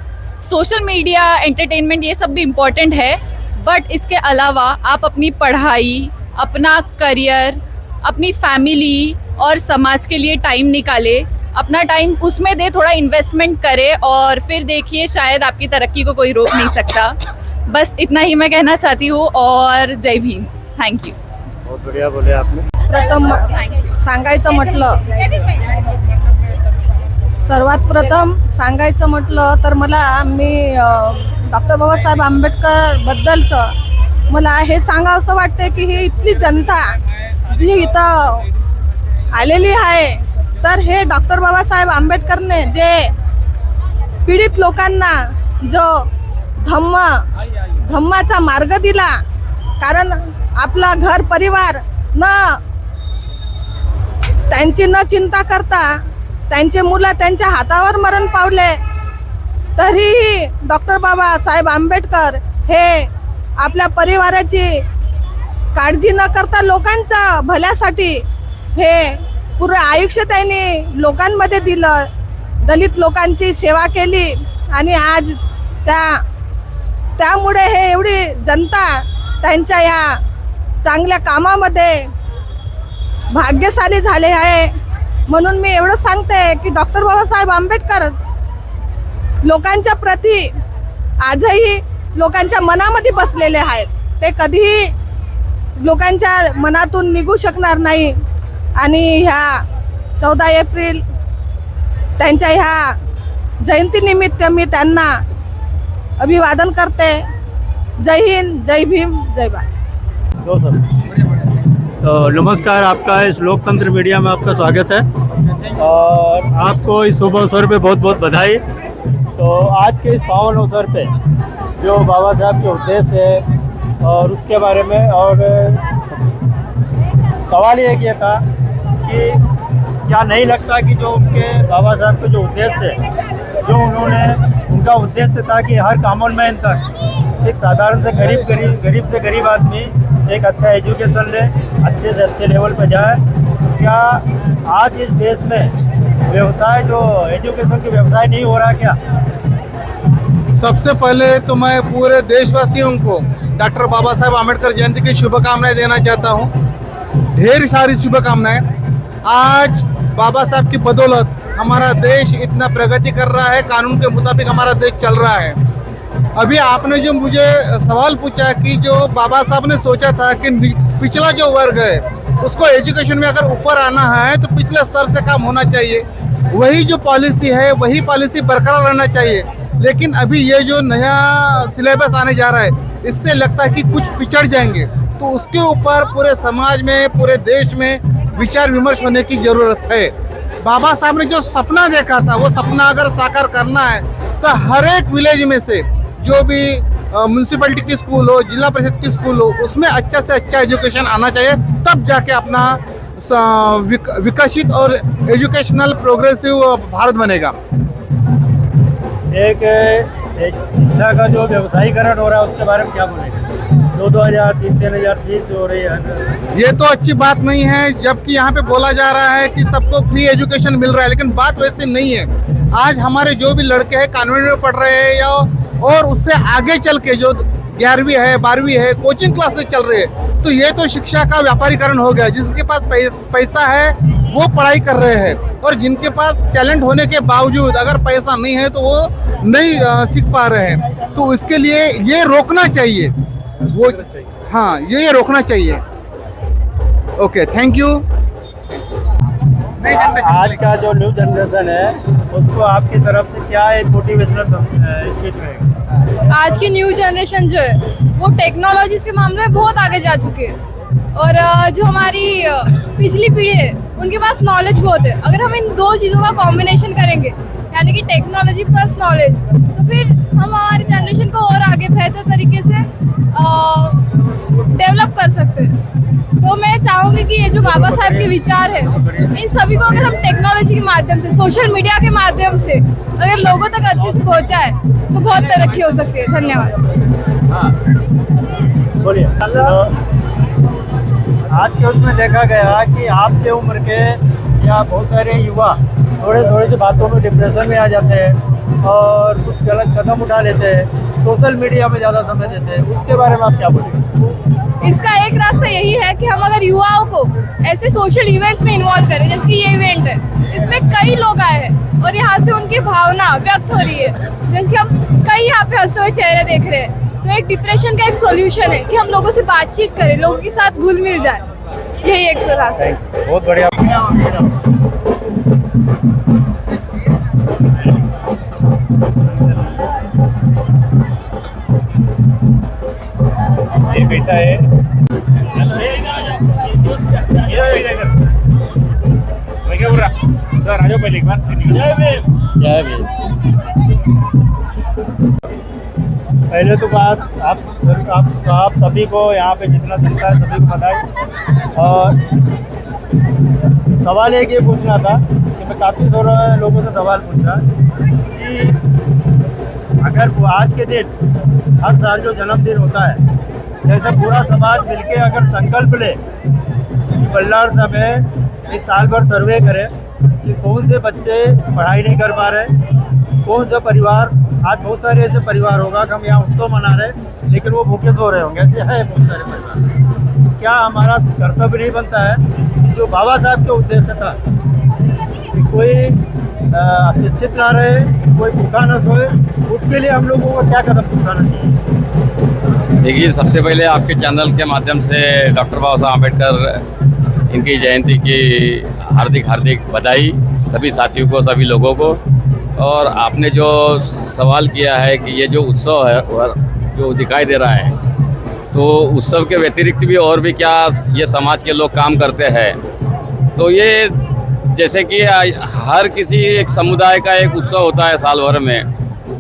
सोशल मीडिया, एंटरटेनमेंट ये सब भी इम्पॉर्टेंट है, बट इसके अलावा आप अपनी पढ़ाई, अपना करियर, अपनी फैमिली और समाज के लिए टाइम निकाले, अपना टाइम उसमें दे, थोड़ा इन्वेस्टमेंट करे और फिर देखिए शायद आपकी तरक्की को कोई रोक नहीं सकता। बस इतना ही मैं कहना चाहती हूँ और जय भीम। Thank you. बहुत बढ़िया बोले आपने। प्रथम सांगायचं म्हटलं तर मला डॉक्टर बाबासाहेब आंबेडकर बद्दलचं मला हे सांगावंसं वाटते की ही इथली जनता जी इथं आलेली आहे, तर हे डॉक्टर बाबासाहेब आंबेडकरने जे पीडित लोकांना जो धम्माचा मार्ग दिला, कारण आपला घर परिवार त्यांची न चिंता करता त्यांचे मुलं त्यांच्या हातावर मरण पावले, तरीही डॉक्टर बाबासाहेब आंबेडकर हे आपल्या परिवाराची काळजी न करता लोकांच्या भल्यासाठी हे पूर्ण आयुष्य त्यांनी लोकांमध्ये दिलं, दलित लोकांची सेवा केली आणि आज त्या त्यामुळे हे एवढी जनता त्यांच्या या चांगल्या कामामध्ये भाग्यशाली झाले आहे. म्हणून मी एवढं सांगते की डॉक्टर बाबासाहेब आंबेडकर लोकांच्या प्रती आजही लोकांच्या मनामध्ये बसलेले आहेत. ते कधीही लोकांच्या मनातून निघू शकणार नाही. आणि ह्या 14 एप्रिल त्यांच्या ह्या जयंतीनिमित्त मी त्यांना अभिवादन करते. जय हिंद, जय भीम, जय भारत. दो सर तो नमस्कार, आपका इस लोकतंत्र मीडिया में आपका स्वागत है और आपको इस शुभ अवसर पे बहुत बहुत बधाई. तो आज के इस पावन अवसर पे जो बाबा साहब के उद्देश्य है और उसके बारे में, और सवाल ये था कि क्या नहीं लगता कि जो उनके बाबा साहब के जो उद्देश्य है, जो उनका उद्देश्य था कि हर कॉमन मैन तक एक साधारण से गरीब से गरीब आदमी एक अच्छा एजुकेशन ले, अच्छे से अच्छे लेवल पर जाए. क्या आज इस देश में व्यवसाय जो एजुकेशन के व्यवसाय नहीं हो रहा क्या? सबसे पहले तो मैं पूरे देशवासियों को डॉक्टर बाबा साहेब आम्बेडकर जयंती की शुभकामनाएं देना चाहता हूं. ढेर सारी शुभकामनाएं. आज बाबा साहब की बदौलत हमारा देश इतना प्रगति कर रहा है, कानून के मुताबिक हमारा देश चल रहा है. अभी आपने जो मुझे सवाल पूछा कि जो बाबा साहब ने सोचा था कि पिछला जो वर्ग है उसको एजुकेशन में अगर ऊपर आना है तो पिछले स्तर से काम होना चाहिए, वही जो पॉलिसी है वही पॉलिसी बरकरार रहना चाहिए. लेकिन अभी ये जो नया सिलेबस आने जा रहा है इससे लगता है कि कुछ पिछड़ जाएंगे. तो उसके ऊपर पूरे समाज में, पूरे देश में विचार विमर्श होने की ज़रूरत है. बाबा साहब ने जो सपना देखा था वो सपना अगर साकार करना है तो हर एक विलेज में से जो भी म्यूनसिपैलिटी की स्कूल हो, जिला परिषद की स्कूल हो, उसमें अच्छा से अच्छा एजुकेशन आना चाहिए. तब जाके अपना विकसित और एजुकेशनल प्रोग्रेसिव भारत बनेगा. एक शिक्षा का जो व्यवसायीकरण हो रहा है उसके बारे में क्या बोलेंगे? 2,000 3,000 फीस हो रही है, ये तो अच्छी बात नहीं है. जबकि यहाँ पे बोला जा रहा है कि सबको फ्री एजुकेशन मिल रहा है, लेकिन बात वैसे नहीं है. आज हमारे जो भी लड़के हैं कॉन्वेंट में पढ़ रहे हैं या और उससे आगे चल के जो 11वीं है, 12वीं है, कोचिंग क्लासेस चल रही है, तो ये तो शिक्षा का व्यापारीकरण हो गया. जिसके पास पैसा है वो पढ़ाई कर रहे हैं, और जिनके पास टैलेंट होने के बावजूद अगर पैसा नहीं है तो वो नहीं सीख पा रहे हैं. तो इसके लिए ये रोकना चाहिए. वो हाँ, ये रोकना चाहिए. Okay, thank you. आज का जो न्यू जनरेशन है उसको आपकी तरफ से क्या एक मोटिवेशनल स्पीच रहेगा? आज की न्यू जनरेशन जो है वो टेक्नोलॉजीज के मामले में बहुत आगे जा चुकी है, और जो हमारी पिछली पीढ़ी है उनके पास नॉलेज बहुत है. अगर हम इन दो चीज़ों का कॉम्बिनेशन करेंगे, यानी कि टेक्नोलॉजी प्लस नॉलेज, तो फिर हम हमारी जनरेशन को और आगे बेहतर तरीके से डेवलप कर सकते हैं. तो मैं चाहूँगी कि ये जो बाबा साहब के विचार है इन सभी को अगर हम टेक्नोलॉजी के माध्यम से, सोशल मीडिया के माध्यम से अगर लोगों तक अच्छे से पहुँचाए तो बहुत तरक्की हो सकती है. धन्यवाद. बोलिए. आज के उसमें देखा गया कि आपके उम्र के या बहुत सारे युवा थोड़े से बातों में डिप्रेशन में आ जाते हैं और कुछ गलत कदम उठा लेते हैं, सोशल मीडिया में ज़्यादा समय देते हैं. उसके बारे में आप क्या बोलेंगे? इसका एक रास्ता यही है कि हम अगर युवाओं को ऐसे सोशल इवेंट्स में इन्वॉल्व करें, जैसे कि ये इवेंट है, इसमें कई लोग आए हैं और यहाँ से उनकी भावना व्यक्त हो रही है. जैसे कि हम कई यहाँ पे हंसते हुए चेहरे देख रहे हैं, तो एक डिप्रेशन का एक सॉल्यूशन है कि हम लोगों से बातचीत करें, लोगों के साथ घुल मिल जाए. यही एक रास्ता है. बहुत बढ़िया. ये कैसा है? क्या बोल रहा सर? आ जाओ पहले एक बार. जय भीम. जय भीम. पहले तो बात आप सभी को यहाँ पे जितना जनता है सभी को बताएं. और सवाल एक ये पूछना था कि मैं काफ़ी सारे लोगों से सवाल पूछा कि अगर वो आज के दिन हर साल जो जन्मदिन होता है, जैसे पूरा समाज मिलके अगर संकल्प ले कि बल्लार साहब में एक साल भर सर्वे करे कि कौन से बच्चे पढ़ाई नहीं कर पा रहे, कौन सा परिवार, आज बहुत सारे ऐसे परिवार होगा कि हम यहाँ उत्सव मना रहे लेकिन वो भूखे सो रहे होंगे, ऐसे है बहुत सारे परिवार। क्या हमारा कर्तव्य नहीं बनता है कि जो बाबा साहब का उद्देश्य था कि कोई अशिक्षित ना रहे, कोई भूखा ना सोए, उसके लिए हम लोगों को क्या कदम उठाना चाहिए? देखिए, सबसे पहले आपके चैनल के माध्यम से डॉक्टर बाबा साहब अम्बेडकर इनकी जयंती की हार्दिक हार्दिक बधाई सभी साथियों को, सभी लोगों को। और आपने जो सवाल किया है कि ये जो उत्सव है जो दिखाई दे रहा है, तो उत्सव के व्यतिरिक्त भी और भी क्या ये समाज के लोग काम करते हैं, तो ये जैसे कि हर किसी एक समुदाय का एक उत्सव होता है साल भर में,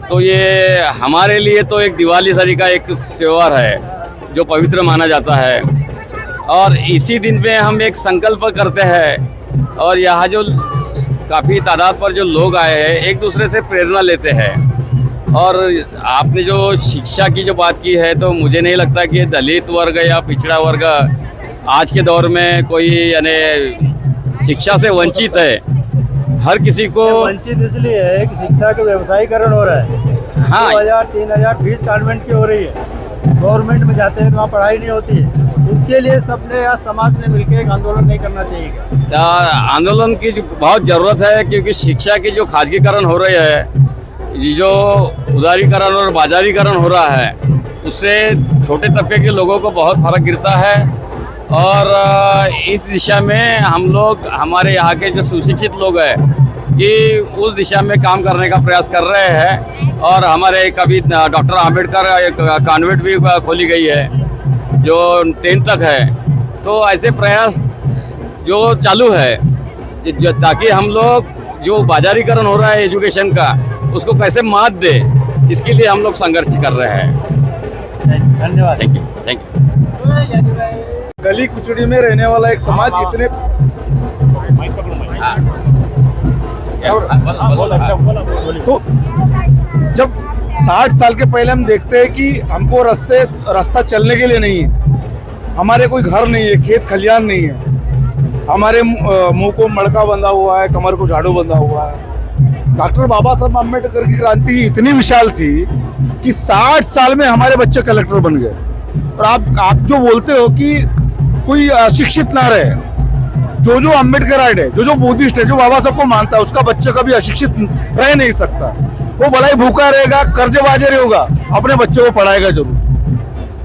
तो ये हमारे लिए तो एक दिवाली सरी का एक त्यौहार है जो पवित्र माना जाता है। और इसी दिन में हम एक संकल्प करते हैं और यहाँ जो काफ़ी तादाद पर जो लोग आए हैं एक दूसरे से प्रेरणा लेते हैं। और आपने जो शिक्षा की जो बात की है, तो मुझे नहीं लगता कि दलित वर्ग या पिछड़ा वर्ग आज के दौर में कोई यानी शिक्षा से वंचित है। हर किसी को वंचित इसलिए है कि शिक्षा का व्यवसायीकरण हो रहा है। हाँ, 2000-3000 फीस कॉन्वेंट की हो रही है, गवर्नमेंट में जाते हैं तो वहाँ पढ़ाई नहीं होती है। उसके लिए सबने या समाज ने मिलकर एक आंदोलन नहीं करना चाहिए? आंदोलन की बहुत ज़रूरत है, क्योंकि शिक्षा की जो खाजगीकरण हो रही है, जो उदारीकरण और बाजारीकरण हो रहा है, उससे छोटे तबके के लोगों को बहुत फर्क गिरता है। और इस दिशा में हम लोग, हमारे यहाँ के जो सुशिक्षित लोग हैं, कि उस दिशा में काम करने का प्रयास कर रहे हैं। और हमारे कभी डॉक्टर आम्बेडकर एक कॉन्वेंट भी खोली गई है जो 10 तक है। तो ऐसे प्रयास जो चालू है ताकि हम लोग जो बाजारीकरण हो रहा है एजुकेशन का, उसको कैसे मात दे, इसके लिए हम लोग संघर्ष कर रहे हैं। धन्यवाद। Thank you. गली कुचड़ी में रहने वाला एक समाज इतने तो जब 60 साल के पहले हम देखते हैं कि हमको रास्ता चलने के लिए नहीं है, हमारे कोई घर नहीं है, खेत खलियान नहीं है, हमारे मुंह को मड़का बंधा हुआ है, कमर को झाड़ू बंधा हुआ है। डॉक्टर बाबा साहब अम्बेडकर की क्रांति इतनी विशाल थी कि 60 साल में हमारे बच्चे कलेक्टर बन गए। और आप जो बोलते हो कि कोई अशिक्षित ना रहे, जो अम्बेडकराइट है, जो बुद्धिस्ट है, जो बाबा साहब को मानता है, उसका बच्चा कभी अशिक्षित रह नहीं सकता। वो भला ही भूखा रहेगा, कर्जबाज रहेगा, अपने बच्चों को पढ़ाएगा जरूर।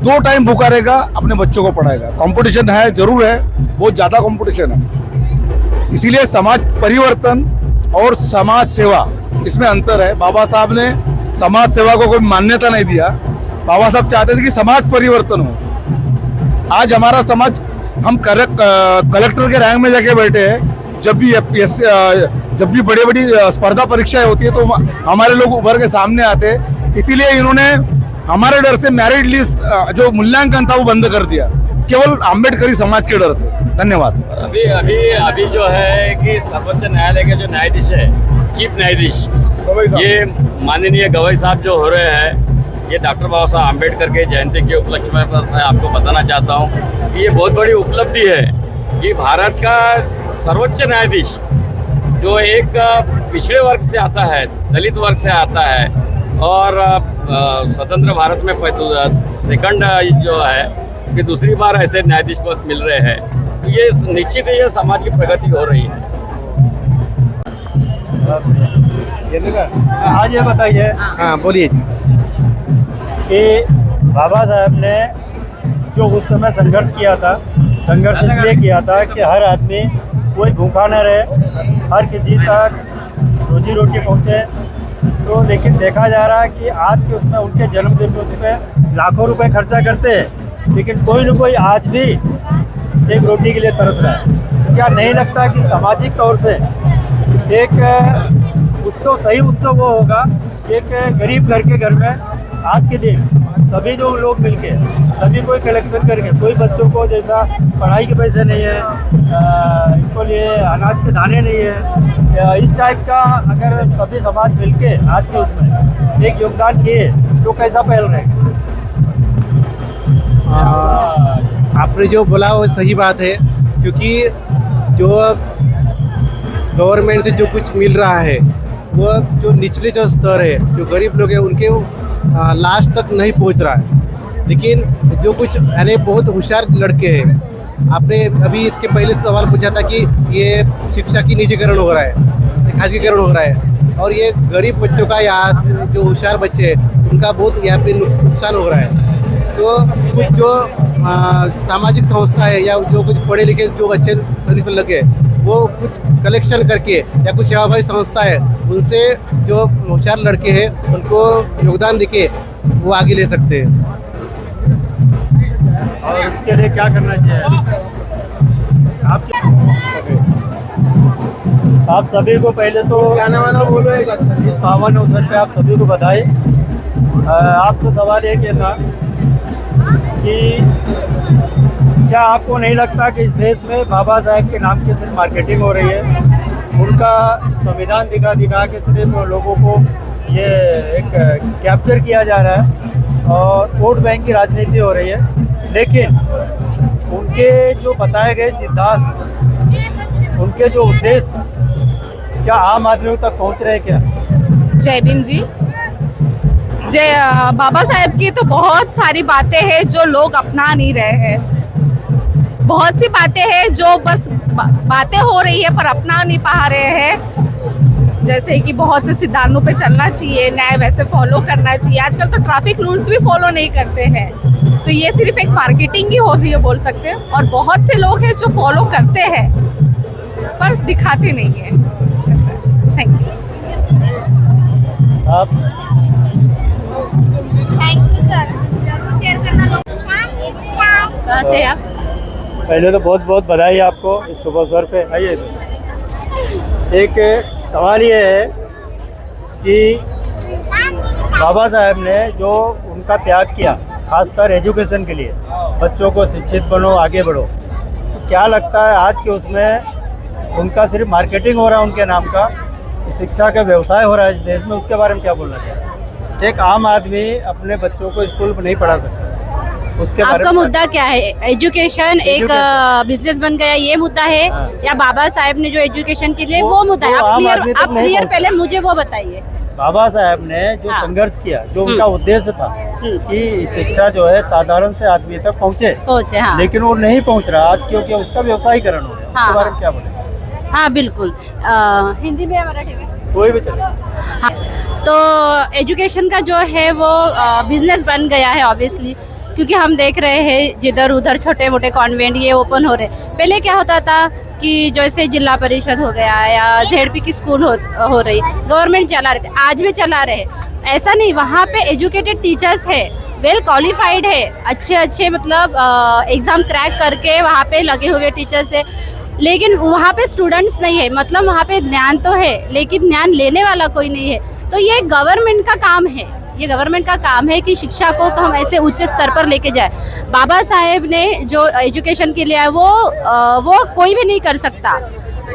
2 टाइम भूखा रहेगा, अपने बच्चों को पढ़ाएगा। कंपटीशन है, जरूर है, बहुत ज़्यादा कंपटीशन है। इसीलिए समाज परिवर्तन और समाज सेवा, इसमें अंतर है। बाबा साहब ने समाज सेवा को कोई मान्यता नहीं दिया। बाबा साहब चाहते थे कि समाज परिवर्तन हो। आज हमारा समाज, हम कलेक्टर के रैंक में जाके बैठे हैं। जब भी बड़ी स्पर्धा परीक्षाएं होती है तो हमारे लोग उभर के सामने आते हैं। इसीलिए इन्होंने हमारे डर से मेरिट लिस्ट जो मूल्यांकन था वो बंद कर दिया, केवल अम्बेडकरी समाज के डर से। धन्यवाद। अभी जो है कि सर्वोच्च न्यायालय के जो न्यायाधीश है, चीफ न्यायाधीश, ये माननीय गवई साहब जो हो रहे हैं, ये डॉक्टर बाबा साहब अम्बेडकर के जयंती के उपलक्ष्य में मैं आपको बताना चाहता हूँ कि ये बहुत बड़ी उपलब्धि है कि भारत का सर्वोच्च न्यायाधीश जो एक पिछड़े वर्ग से आता है, दलित वर्ग से आता है, और स्वतंत्र भारत में सेकंड जो है कि दूसरी बार ऐसे न्यायाधीश पद मिल रहे हैं, तो ये निश्चित है, ये समाज की प्रगति हो रही है। आज ये बताइए, हाँ बोलिए जी, कि बाबा साहब ने जो उस समय संघर्ष किया था, संघर्ष इसलिए किया था कि हर आदमी कोई भूखा न रहे, हर किसी तक रोजी रोटी पहुँचे। तो लेकिन देखा जा रहा है कि आज के उसमें उनके जन्मदिन में उसमें लाखों रुपए खर्चा करते हैं, लेकिन कोई न कोई आज भी एक रोटी के लिए तरस रहा है। क्या नहीं लगता कि सामाजिक तौर से एक उत्सव, सही उत्सव वो होगा, एक गरीब घर के घर में आज के दिन सभी जो लोग मिलके, सभी कोई कलेक्शन करके, कोई बच्चों को जैसा पढ़ाई के पैसे नहीं है, इनको लिए अनाज के दाने नहीं है, इस टाइप का अगर सभी समाज मिलके आज के उसमें एक योगदान किए तो कैसा पहल रहेगा? आपने जो बोला वो सही बात है, क्योंकि जो गवर्नमेंट से जो कुछ मिल रहा है वो जो निचले जो स्तर है, जो गरीब लोग हैं, उनके लास्ट तक नहीं पहुंच रहा है। लेकिन जो कुछ यानी बहुत होशियार लड़के हैं, आपने अभी इसके पहले सवाल पूछा था कि ये शिक्षा की निजीकरण हो रहा है, खासगीकरण हो रहा है, और ये गरीब बच्चों का यहाँ जो होशियार बच्चे हैं उनका बहुत यहाँ पे नुकसान हो रहा है। तो कुछ जो सामाजिक संस्था है या जो कुछ पढ़े लिखे जो अच्छे सर्विस में लगे, वो कुछ कलेक्शन करके या कुछ सेवाभावी संस्था है उनसे जो होशियार लड़के हैं उनको योगदान देके वो आगे ले सकते हैं। और इसके लिए क्या करना चाहिए? आप सभी को पहले तो इस पावन अवसर पे आप सभी को बधाई। आपसे सवाल ये था कि क्या आपको नहीं लगता कि इस देश में बाबा साहेब के नाम की सिर्फ मार्केटिंग हो रही है? उनका संविधान दिखा दिखा के सिर्फ लोगों को ये एक कैप्चर किया जा रहा है और वोट बैंक की राजनीति हो रही है, लेकिन उनके जो बताए गए सिद्धांत, उनके जो उद्देश्य क्या आम आदमियों तक पहुंच रहे हैं क्या? जय भीम जी। जय बाबा साहेब की तो बहुत सारी बातें हैं जो लोग अपना नहीं रहे हैं। बहुत सी बातें हैं जो बस बातें हो रही है पर अपना नहीं पा रहे हैं। जैसे कि बहुत से सिद्धांतों पे चलना चाहिए, न्याय वैसे फॉलो करना चाहिए। आजकल तो ट्रैफिक रूल्स भी फॉलो नहीं करते हैं, तो ये सिर्फ एक मार्केटिंग ही हो रही है बोल सकते हैं। और बहुत से लोग हैं जो फॉलो करते हैं पर दिखाते नहीं है। Thank you. आप थैंक यू सर, जरूर शेयर करना लोग। कहाँ से आप? पहले तो बहुत बहुत बधाई आपको इस शुभ अवसर पे। आइए, एक सवाल ये है कि बाबा साहेब ने जो उनका त्याग किया खासकर एजुकेशन के लिए, बच्चों को शिक्षित बनो, आगे बढ़ो, तो क्या लगता है आज के उसमें उनका सिर्फ मार्केटिंग हो रहा है उनके नाम का, शिक्षा का व्यवसाय हो रहा है इस देश में, उसके बारे में क्या बोलना चाहिए? एक आम आदमी अपने बच्चों को स्कूल में नहीं पढ़ा सकता, उसके बारे आपका में मुद्दा क्या है? एजुकेशन एक बिजनेस बन गया, ये मुद्दा है या बाबा साहेब ने जो एजुकेशन के लिए वो मुद्दा है? आप क्लियर पहले मुझे वो बताइए। बाबा साहेब ने जो संघर्ष किया, जो उनका उद्देश्य था कि शिक्षा जो है साधारण से आदमी तक पहुँचे, हाँ। लेकिन वो नहीं पहुँच रहा आज, क्योंकि उसका व्यवसायीकरण हो रहा है। उसके बारे में क्या बोले? हाँ बिल्कुल, हिंदी में या मराठी में कोई भी चले। हाँ, तो एजुकेशन का जो है वो बिजनेस बन गया है ऑब्वियसली, क्योंकि हम देख रहे हैं जिधर उधर छोटे मोटे कॉन्वेंट ये ओपन हो रहे। पहले क्या होता था कि जैसे जिला परिषद हो गया या ZP की स्कूल हो रही, गवर्नमेंट चला रहे थे, आज भी चला रहे। ऐसा नहीं, वहाँ पे एजुकेटेड टीचर्स है, वेल क्वालिफाइड है, अच्छे मतलब एग्ज़ाम क्रैक करके वहाँ पे लगे हुए टीचर्स है, लेकिन वहाँ पे स्टूडेंट्स नहीं है। मतलब वहाँ पे ज्ञान तो है लेकिन ज्ञान लेने वाला कोई नहीं है। तो ये गवर्नमेंट का काम है, ये गवर्नमेंट का काम है कि शिक्षा को हम ऐसे उच्च स्तर पर लेके जाए। बाबा साहेब ने जो एजुकेशन के लिए है वो कोई भी नहीं कर सकता,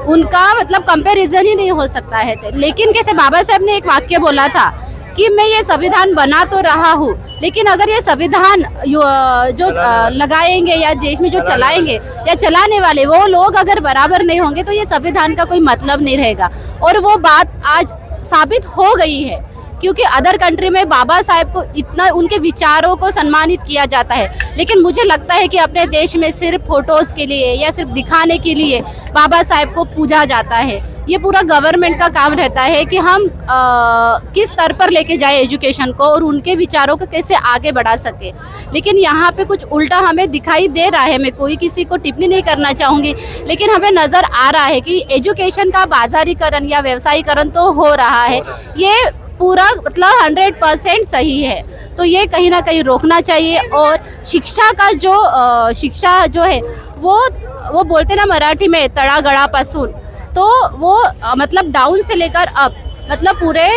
उनका मतलब कंपैरिजन ही नहीं हो सकता है। लेकिन कैसे बाबा साहेब ने एक वाक्य बोला था कि मैं ये संविधान बना तो रहा हूँ, लेकिन अगर ये संविधान जो लगाएंगे या देश में जो चलाएंगे या चलाने वाले वो लोग अगर बराबर नहीं होंगे तो ये संविधान का कोई मतलब नहीं रहेगा। और वो बात आज साबित हो गई है, क्योंकि अदर कंट्री में बाबा साहेब को इतना उनके विचारों को सम्मानित किया जाता है, लेकिन मुझे लगता है कि अपने देश में सिर्फ फोटोज़ के लिए या सिर्फ दिखाने के लिए बाबा साहेब को पूजा जाता है। ये पूरा गवर्नमेंट का काम रहता है कि हम किस स्तर पर लेके जाए एजुकेशन को और उनके विचारों को कैसे आगे बढ़ा सके। लेकिन यहाँ पे कुछ उल्टा हमें दिखाई दे रहा है। मैं कोई किसी को टिप्पणी नहीं करना चाहूँगी, लेकिन हमें नज़र आ रहा है कि एजुकेशन का बाजारीकरण या व्यवसायीकरण तो हो रहा है। ये पूरा मतलब 100% सही है, तो ये कहीं ना कहीं रोकना चाहिए। और शिक्षा का जो शिक्षा जो है वो बोलते ना मराठी में तळागाळापासून, तो वो मतलब डाउन से लेकर अप, मतलब पूरे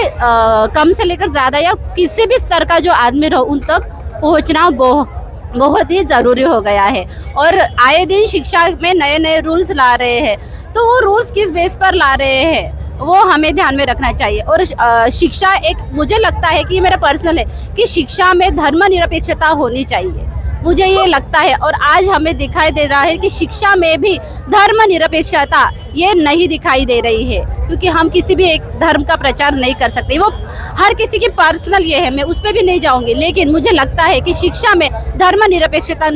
कम से लेकर ज़्यादा या किसी भी स्तर का जो आदमी रहो उन तक पहुंचना बहुत ही ज़रूरी हो गया है। और आए दिन शिक्षा में नए नए रूल्स ला रहे हैं, तो वो रूल्स किस बेस पर ला रहे हैं वो हमें ध्यान में रखना चाहिए। और शिक्षा एक, मुझे लगता है कि ये मेरा पर्सनल है कि शिक्षा में धर्मनिरपेक्षता होनी चाहिए। मुझे ये लगता है। और आज हमें दिखाई दे रहा है कि शिक्षा में भी धर्मनिरपेक्षता ये नहीं दिखाई दे रही है, क्योंकि हम किसी भी एक धर्म का प्रचार नहीं कर सकते। वो हर किसी की पर्सनल ये है, मैं उस पर भी नहीं जाऊंगी, लेकिन मुझे लगता है कि शिक्षा में धर्मनिरपेक्षता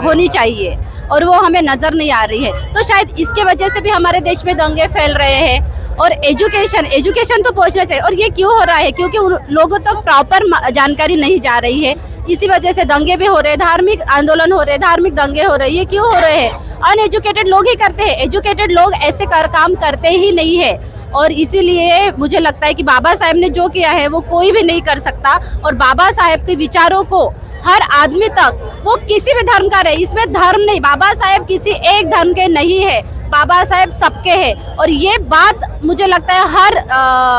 होनी चाहिए और वो हमें नज़र नहीं आ रही है। तो शायद इसके वजह से भी हमारे देश में दंगे फैल रहे हैं। और एजुकेशन तो पहुंचना चाहिए। और ये क्यों हो रहा है? क्योंकि उन लोगों तक प्रॉपर जानकारी नहीं जा रही है, इसी वजह से दंगे भी हो रहे हैं, धार्मिक आंदोलन हो रहे हैं, धार्मिक दंगे हो रहे हैं। ये क्यों हो रहे हैं? अनएजुकेटेड लोग ही करते हैं, एजुकेटेड लोग ऐसे काम करते ही नहीं है। और इसीलिए मुझे लगता है कि बाबा साहेब ने जो किया है वो कोई भी नहीं कर सकता। और बाबा साहेब के विचारों को हर आदमी तक, वो किसी भी धर्म का रहे, इसमें धर्म नहीं, बाबा साहेब किसी एक धर्म के नहीं है, बाबा साहेब सबके हैं। और ये बात मुझे लगता है हर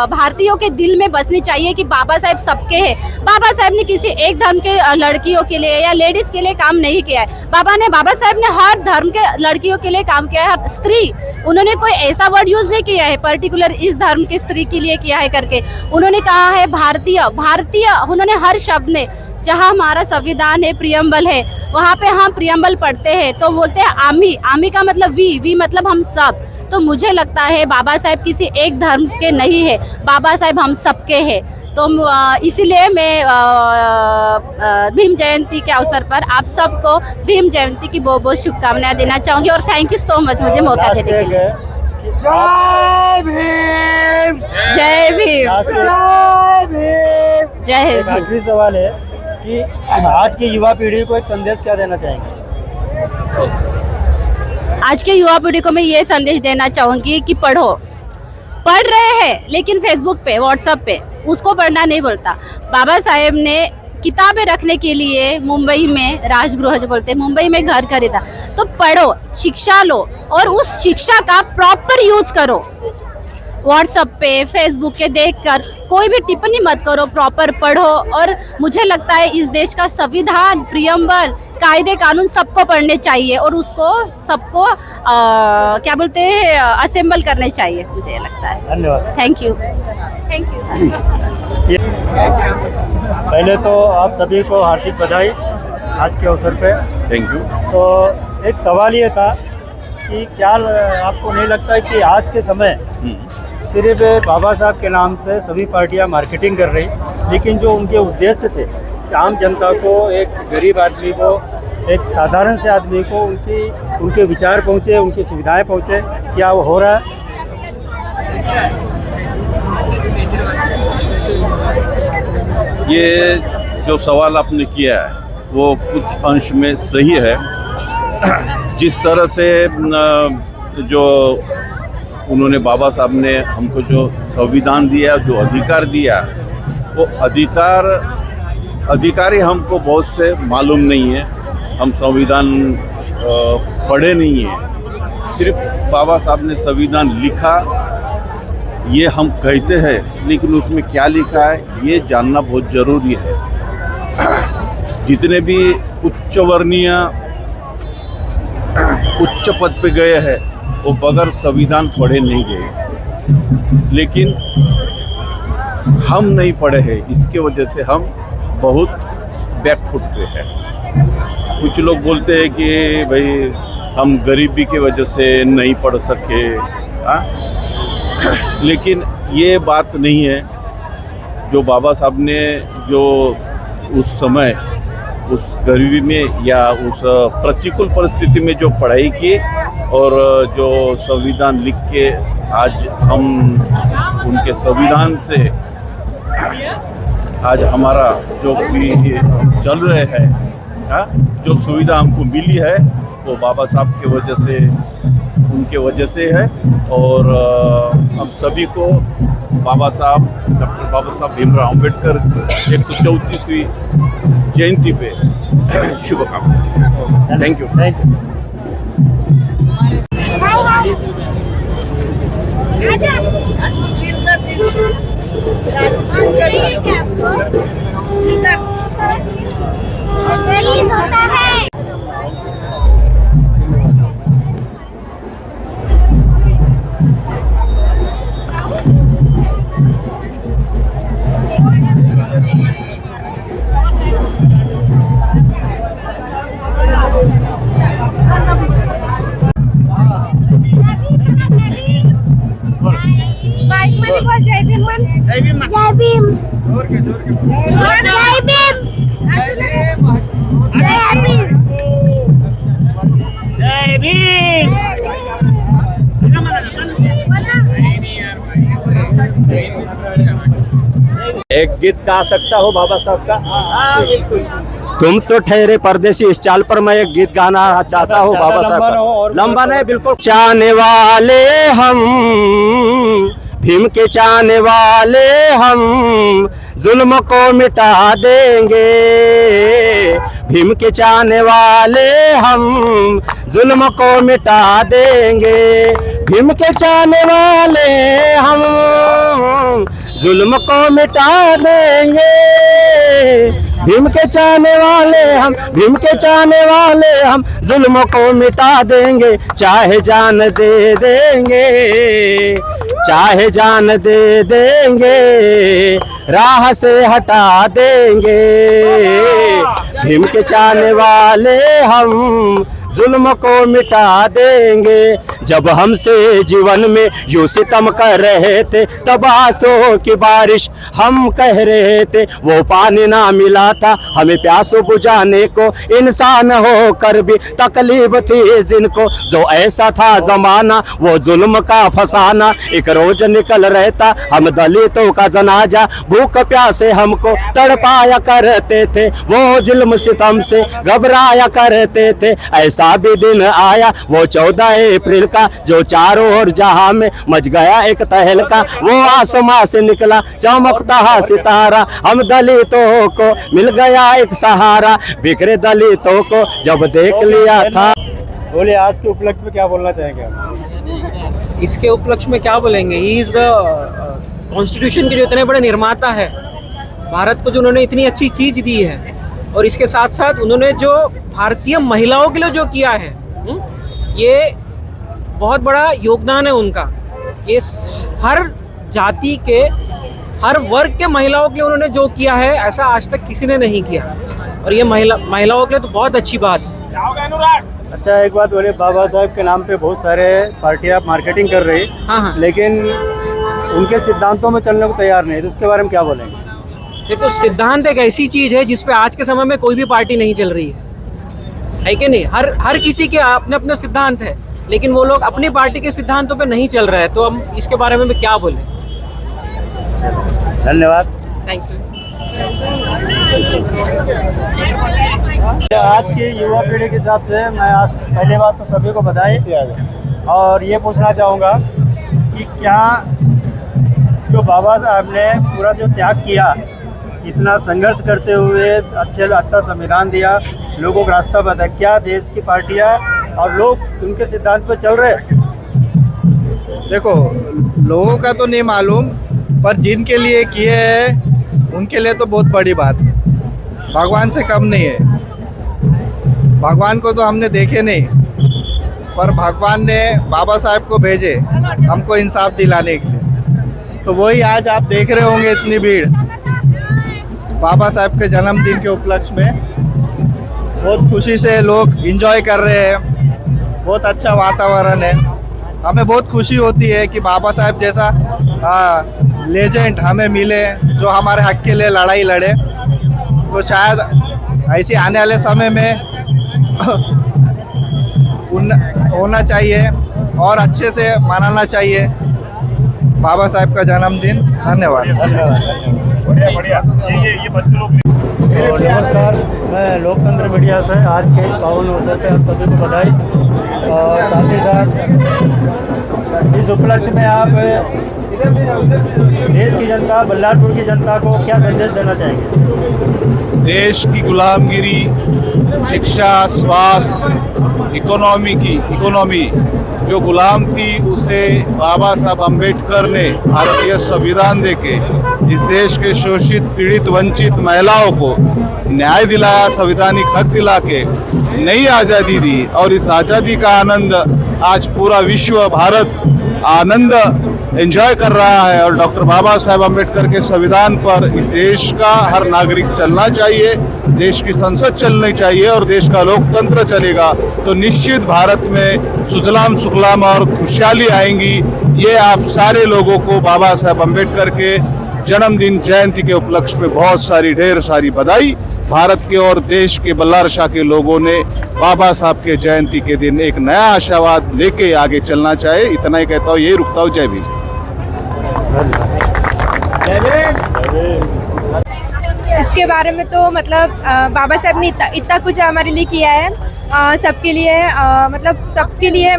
भारतीयों के दिल में बसनी चाहिए कि बाबा साहेब सबके हैं। बाबा साहेब ने किसी एक धर्म के लड़कियों के लिए या लेडीज के लिए काम नहीं किया है। बाबा साहेब ने हर धर्म के लड़कियों के लिए काम किया है। हर स्त्री, उन्होंने कोई ऐसा वर्ड यूज नहीं किया है पर्टिकुलर इस धर्म के स्त्री के लिए किया है करके। उन्होंने कहा है भारतीय, उन्होंने हर शब्द में, जहाँ हमारा संविधान है, प्रियम्बल है, वहाँ पे हम प्रियम्बल पढ़ते हैं तो बोलते हैं आमी का मतलब वी मतलब हम सब। तो मुझे लगता है बाबा साहेब किसी एक धर्म के नहीं है, बाबा साहेब हम सबके हैं। तो इसीलिए मैं भीम जयंती के अवसर पर आप सबको भीम जयंती की बहुत बहुत शुभकामनाएं देना चाहूँगी। और थैंक यू सो मच मुझे मौका देने के लिए। जय भीम, जय भीम, जय भीम। आखिरी सवाल है कि आज की युवा पीढ़ी को एक संदेश क्या देना चाहेंगे? आज के युवा पीढ़ी को मैं ये संदेश देना चाहूँगी कि पढ़ रहे हैं लेकिन फेसबुक पे, व्हाट्सएप पे उसको पढ़ना नहीं बोलता। बाबा साहेब ने किताबें रखने के लिए मुंबई में राजगृह जो बोलते हैं, मुंबई में घर खरीदा। तो पढ़ो, शिक्षा लो और उस शिक्षा का प्रॉपर यूज करो। व्हाट्सएप पे, फेसबुक के देखकर कोई भी टिप्पणी मत करो, प्रॉपर पढ़ो। और मुझे लगता है इस देश का संविधान, प्रियम्बल, कायदे कानून सबको पढ़ने चाहिए और उसको सबको क्या बोलते हैं, असेंबल करने चाहिए, मुझे लगता है। धन्यवाद, थैंक यू। पहले तो आप सभी को हार्दिक बधाई आज के अवसर पे। Thank you. तो एक सवाल ये था कि क्या आपको नहीं लगता है कि आज के समय सिर्फ बाबा साहब के नाम से सभी पार्टियां मार्केटिंग कर रही, लेकिन जो उनके उद्देश्य थे कि आम जनता को, एक गरीब आदमी को, एक साधारण से आदमी को उनके विचार पहुँचे, उनकी सुविधाएं पहुँचे, क्या वो हो रहा है? ये जो सवाल आपने किया है वो कुछ अंश में सही है। जिस तरह से जो उन्होंने, बाबा साहब ने हमको जो संविधान दिया, जो अधिकार दिया, वो अधिकारी हमको बहुत से मालूम नहीं है। हम संविधान पढ़े नहीं हैं, सिर्फ बाबा साहब ने संविधान लिखा ये हम कहते हैं, लेकिन उसमें क्या लिखा है ये जानना बहुत ज़रूरी है। जितने भी उच्च वर्णीय उच्च पद पे गए हैं वो बगैर संविधान पढ़े नहीं गए, लेकिन हम नहीं पढ़े हैं, इसके वजह से हम बहुत बैकफुट पे हैं। कुछ लोग बोलते हैं कि भाई हम गरीबी की वजह से नहीं पढ़ सके, लेकिन ये बात नहीं है। जो बाबा साहब ने जो उस समय उस गरीबी में या उस प्रतिकूल परिस्थिति में जो पढ़ाई की और जो संविधान लिख के आज हम उनके संविधान से आज हमारा जो भी चल रहे हैं, जो सुविधा हमको मिली है वो बाबा साहब के वजह से, उनके वजह से है। और हम सभी को बाबा साहब, डॉक्टर बाबा साहब भीमराव अम्बेडकर 134वीं जयंती पे शुभकामनाएं। Thank you. होता है। जय भीम जय भीम जय भीम एक गीत गा सकता हो बाबा साहब का? तुम तो ठहरे परदेसी, इस चाल पर मैं एक गीत गाना चाहता हूँ बाबा साहब का। लंबा नहीं, बिल्कुल। चाहने वाले हम, भीम के चाहने वाले हम, जुल्म को मिटा देंगे। भीम के चाहने वाले हम, जुल्म को मिटा देंगे। भीम के चाहने वाले हम, जुल्म को मिटा देंगे। भीम के चाहने वाले हम, भीम के चाहने वाले हम, जुल्म को मिटा देंगे। चाहे जान दे देंगे, चाहे जान दे देंगे, राह से हटा देंगे। भीम के चाहने वाले हम, जुल्म को मिटा देंगे। जब हमसे जीवन में यूं सितम कर रहे थे, तब आंसुओं की बारिश हम कह रहे थे। वो पानी ना मिला था हमें प्यास बुझाने को, इंसान होकर भी तकलीफ थी जिनको। जो ऐसा था जमाना वो जुल्म का फसाना, एक रोज निकल रहता हम दलितों का जनाजा। भूख प्यासे हमको तड़पाया करते थे, वो जुल्म सितम से घबराया करते थे। ऐसा भी दिन आया वो 14 अप्रैल का, जो चारों ओर जहां में मच गया एक तहलका। वो आसमां से निकला चमकता सितारा, हम दलितों को मिल गया एक सहारा। बिखरे दलितों को जब देख लिया था। बोले आज के उपलक्ष्य में क्या बोलना चाहेंगे आप? इसके उपलक्ष्य में क्या बोलेंगे? ही इज द कॉन्स्टिट्यूशन के जो इतने बड़े निर्माता है, भारत को जो उन्होंने इतनी अच्छी चीज दी है, और इसके साथ साथ उन्होंने जो भारतीय महिलाओं के लिए जो किया है, ये बहुत बड़ा योगदान है उनका। ये हर जाति के, हर वर्ग के महिलाओं के लिए उन्होंने जो किया है, ऐसा आज तक किसी ने नहीं किया। और ये महिलाओं के लिए तो बहुत अच्छी बात है। अच्छा, एक बात बोले, बाबा साहब के नाम पे बहुत सारे पार्टियां मार्केटिंग कर रही, हाँ, लेकिन उनके सिद्धांतों में चलने को तैयार नहीं, तो उसके बारे में क्या बोलेंगे? देखो, सिद्धांत एक ऐसी चीज है जिसपे आज के समय में कोई भी पार्टी नहीं चल रही है कि नहीं? हर किसी के अपने अपने सिद्धांत है, लेकिन वो लोग अपनी पार्टी के सिद्धांतों पे नहीं चल रहे हैं, तो हम इसके बारे में क्या बोले। धन्यवाद, थैंक यू। आज की युवा पीढ़ी के हिसाब से मैं आज पहली बात तो सभी को बधाई, और ये पूछना चाहूँगा कि क्या जो बाबा साहब ने पूरा जो त्याग किया, इतना संघर्ष करते हुए अच्छा संविधान दिया, लोगों को रास्ता बताया, क्या देश की पार्टियां और लोग उनके सिद्धांत पर चल रहे? देखो, लोगों का तो नहीं मालूम, पर जिनके लिए किए हैं उनके लिए तो बहुत बड़ी बात है। भगवान से कम नहीं है। भगवान को तो हमने देखे नहीं, पर भगवान ने बाबा साहब को भेजे हमको इंसाफ दिलाने के लिए। तो वही आज आप देख रहे होंगे इतनी भीड़ बाबा साहब के जन्मदिन के उपलक्ष्य में। बहुत खुशी से लोग एंजॉय कर रहे हैं, बहुत अच्छा वातावरण है। हमें बहुत खुशी होती है कि बाबा साहब जैसा लेजेंड हमें मिले, जो हमारे हक के लिए लड़ाई लड़े। तो शायद ऐसे आने वाले समय में होना चाहिए और अच्छे से मनाना चाहिए बाबा साहब का जन्मदिन। धन्यवाद। नमस्कार, मैं लोकतंत्र मीडिया से आज के इस पावन अवसर पे आप सभी को बधाई, और साथ ही साथ इस उपलक्ष्य में आप देश की जनता, बल्लारपुर की जनता को क्या संदेश देना चाहेंगे? देश की गुलामगिरी, शिक्षा, स्वास्थ्य, इकोनॉमी जो गुलाम थी, उसे बाबा साहब अम्बेडकर ने भारतीय संविधान देके इस देश के शोषित, पीड़ित, वंचित महिलाओं को न्याय दिलाया, संवैधानिक हक दिला के नई आज़ादी दी। और इस आज़ादी का आनंद आज पूरा विश्व, भारत आनंद एंजॉय कर रहा है। और डॉक्टर बाबा साहब अम्बेडकर के संविधान पर इस देश का हर नागरिक चलना चाहिए, देश की संसद चलनी चाहिए, और देश का लोकतंत्र चलेगा तो निश्चित भारत में सुजलाम सुफलाम और खुशहाली आएंगी। ये आप सारे लोगों को बाबा साहब अम्बेडकर के जन्मदिन जयंती के उपलक्ष्य में बहुत सारी ढेर सारी बधाई। भारत के और देश के बल्लार शाह के लोगों ने बाबा साहब के जयंती के दिन एक नया आशावाद लेके आगे चलना चाहे। इतना ही कहता हूँ, यही रुकता हूँ। जय भीम। इसके बारे में तो मतलब बाबा साहब ने इतना कुछ हमारे लिए किया है, सबके लिए, मतलब सबके लिए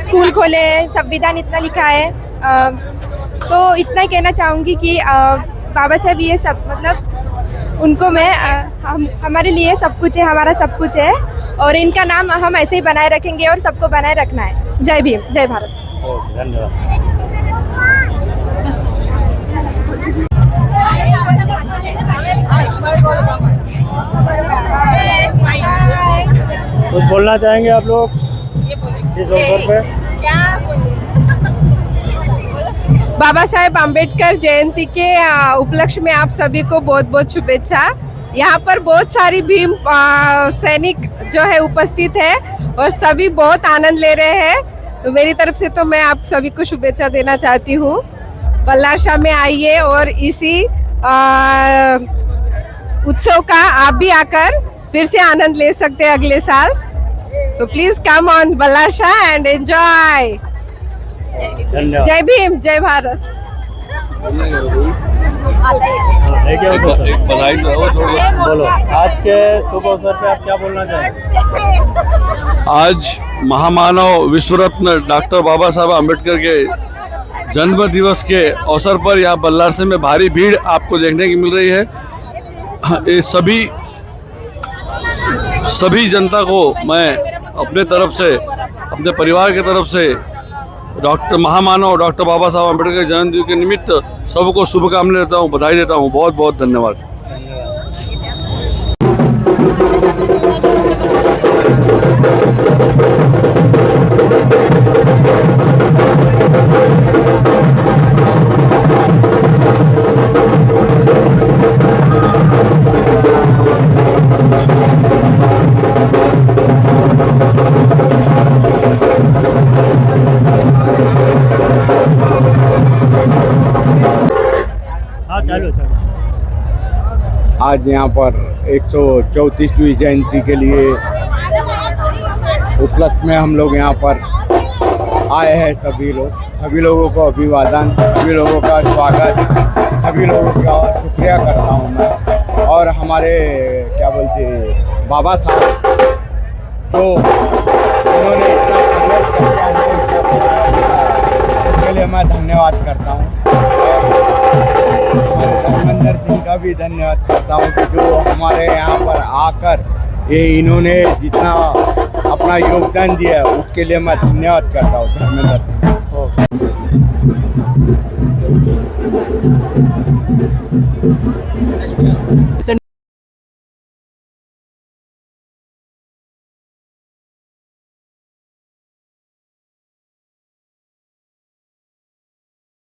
स्कूल खोले हैं, संविधान इतना लिखा है। तो इतना ही कहना चाहूँगी कि बाबा साहब ये सब मतलब उनको मैं हमारे लिए सब कुछ है, हमारा सब कुछ है, और इनका नाम हम ऐसे ही बनाए रखेंगे और सबको बनाए रखना है। जय भीम, जय भारत। धन्यवाद। कुछ बोलना चाहेंगे आप लोग इस अवसर पे? बाबा साहेब आम्बेडकर जयंती के उपलक्ष्य में आप सभी को बहुत बहुत शुभेच्छा। यहाँ पर बहुत सारी भीम सैनिक जो है उपस्थित है और सभी बहुत आनंद ले रहे हैं। तो मेरी तरफ से तो मैं आप सभी को शुभेच्छा देना चाहती हूँ। बल्लार शाह में आइए और इसी उत्सव का आप भी आकर फिर से आनंद ले सकते हैं अगले साल। So please come on Ballarshah and enjoy. धन्यवाद। जय भीम, जय भारत। बोलो, आज के शुभ अवसर पे आप क्या बोलना चाहेंगे? आज महामानव विश्व रत्न डॉक्टर बाबा साहब आम्बेडकर के जन्म दिवस के अवसर पर यहाँ बल्लार से में भारी भीड़ आपको देखने की मिल रही है। ये सभी जनता को मैं अपने तरफ से, अपने परिवार की तरफ से डॉक्टर महामानव डॉक्टर बाबा साहब आम्बेडकर जयंती के निमित्त सबको शुभकामनाएं देता हूँ, बधाई देता हूँ। बहुत बहुत धन्यवाद। आज यहाँ पर 134वीं जयंती के लिए उपलक्ष्य में हम लोग यहाँ पर आए हैं। सभी लोगों को अभिवादन, सभी लोगों का स्वागत, सभी लोगों का शुक्रिया करता हूँ मैं। और हमारे क्या बोलते हैं बाबा साहब तो उन्होंने इतना संघर्ष करके हमको इतना पढ़ाया, उसके लिए मैं धन्यवाद करता हूँ। हमारे धर्मेंद्र सिंह का भी धन्यवाद करता हूँ कि जो हमारे यहाँ पर आकर ये इन्होंने जितना अपना योगदान दिया है उसके लिए मैं धन्यवाद करता हूँ धर्मेंद्र सिंह।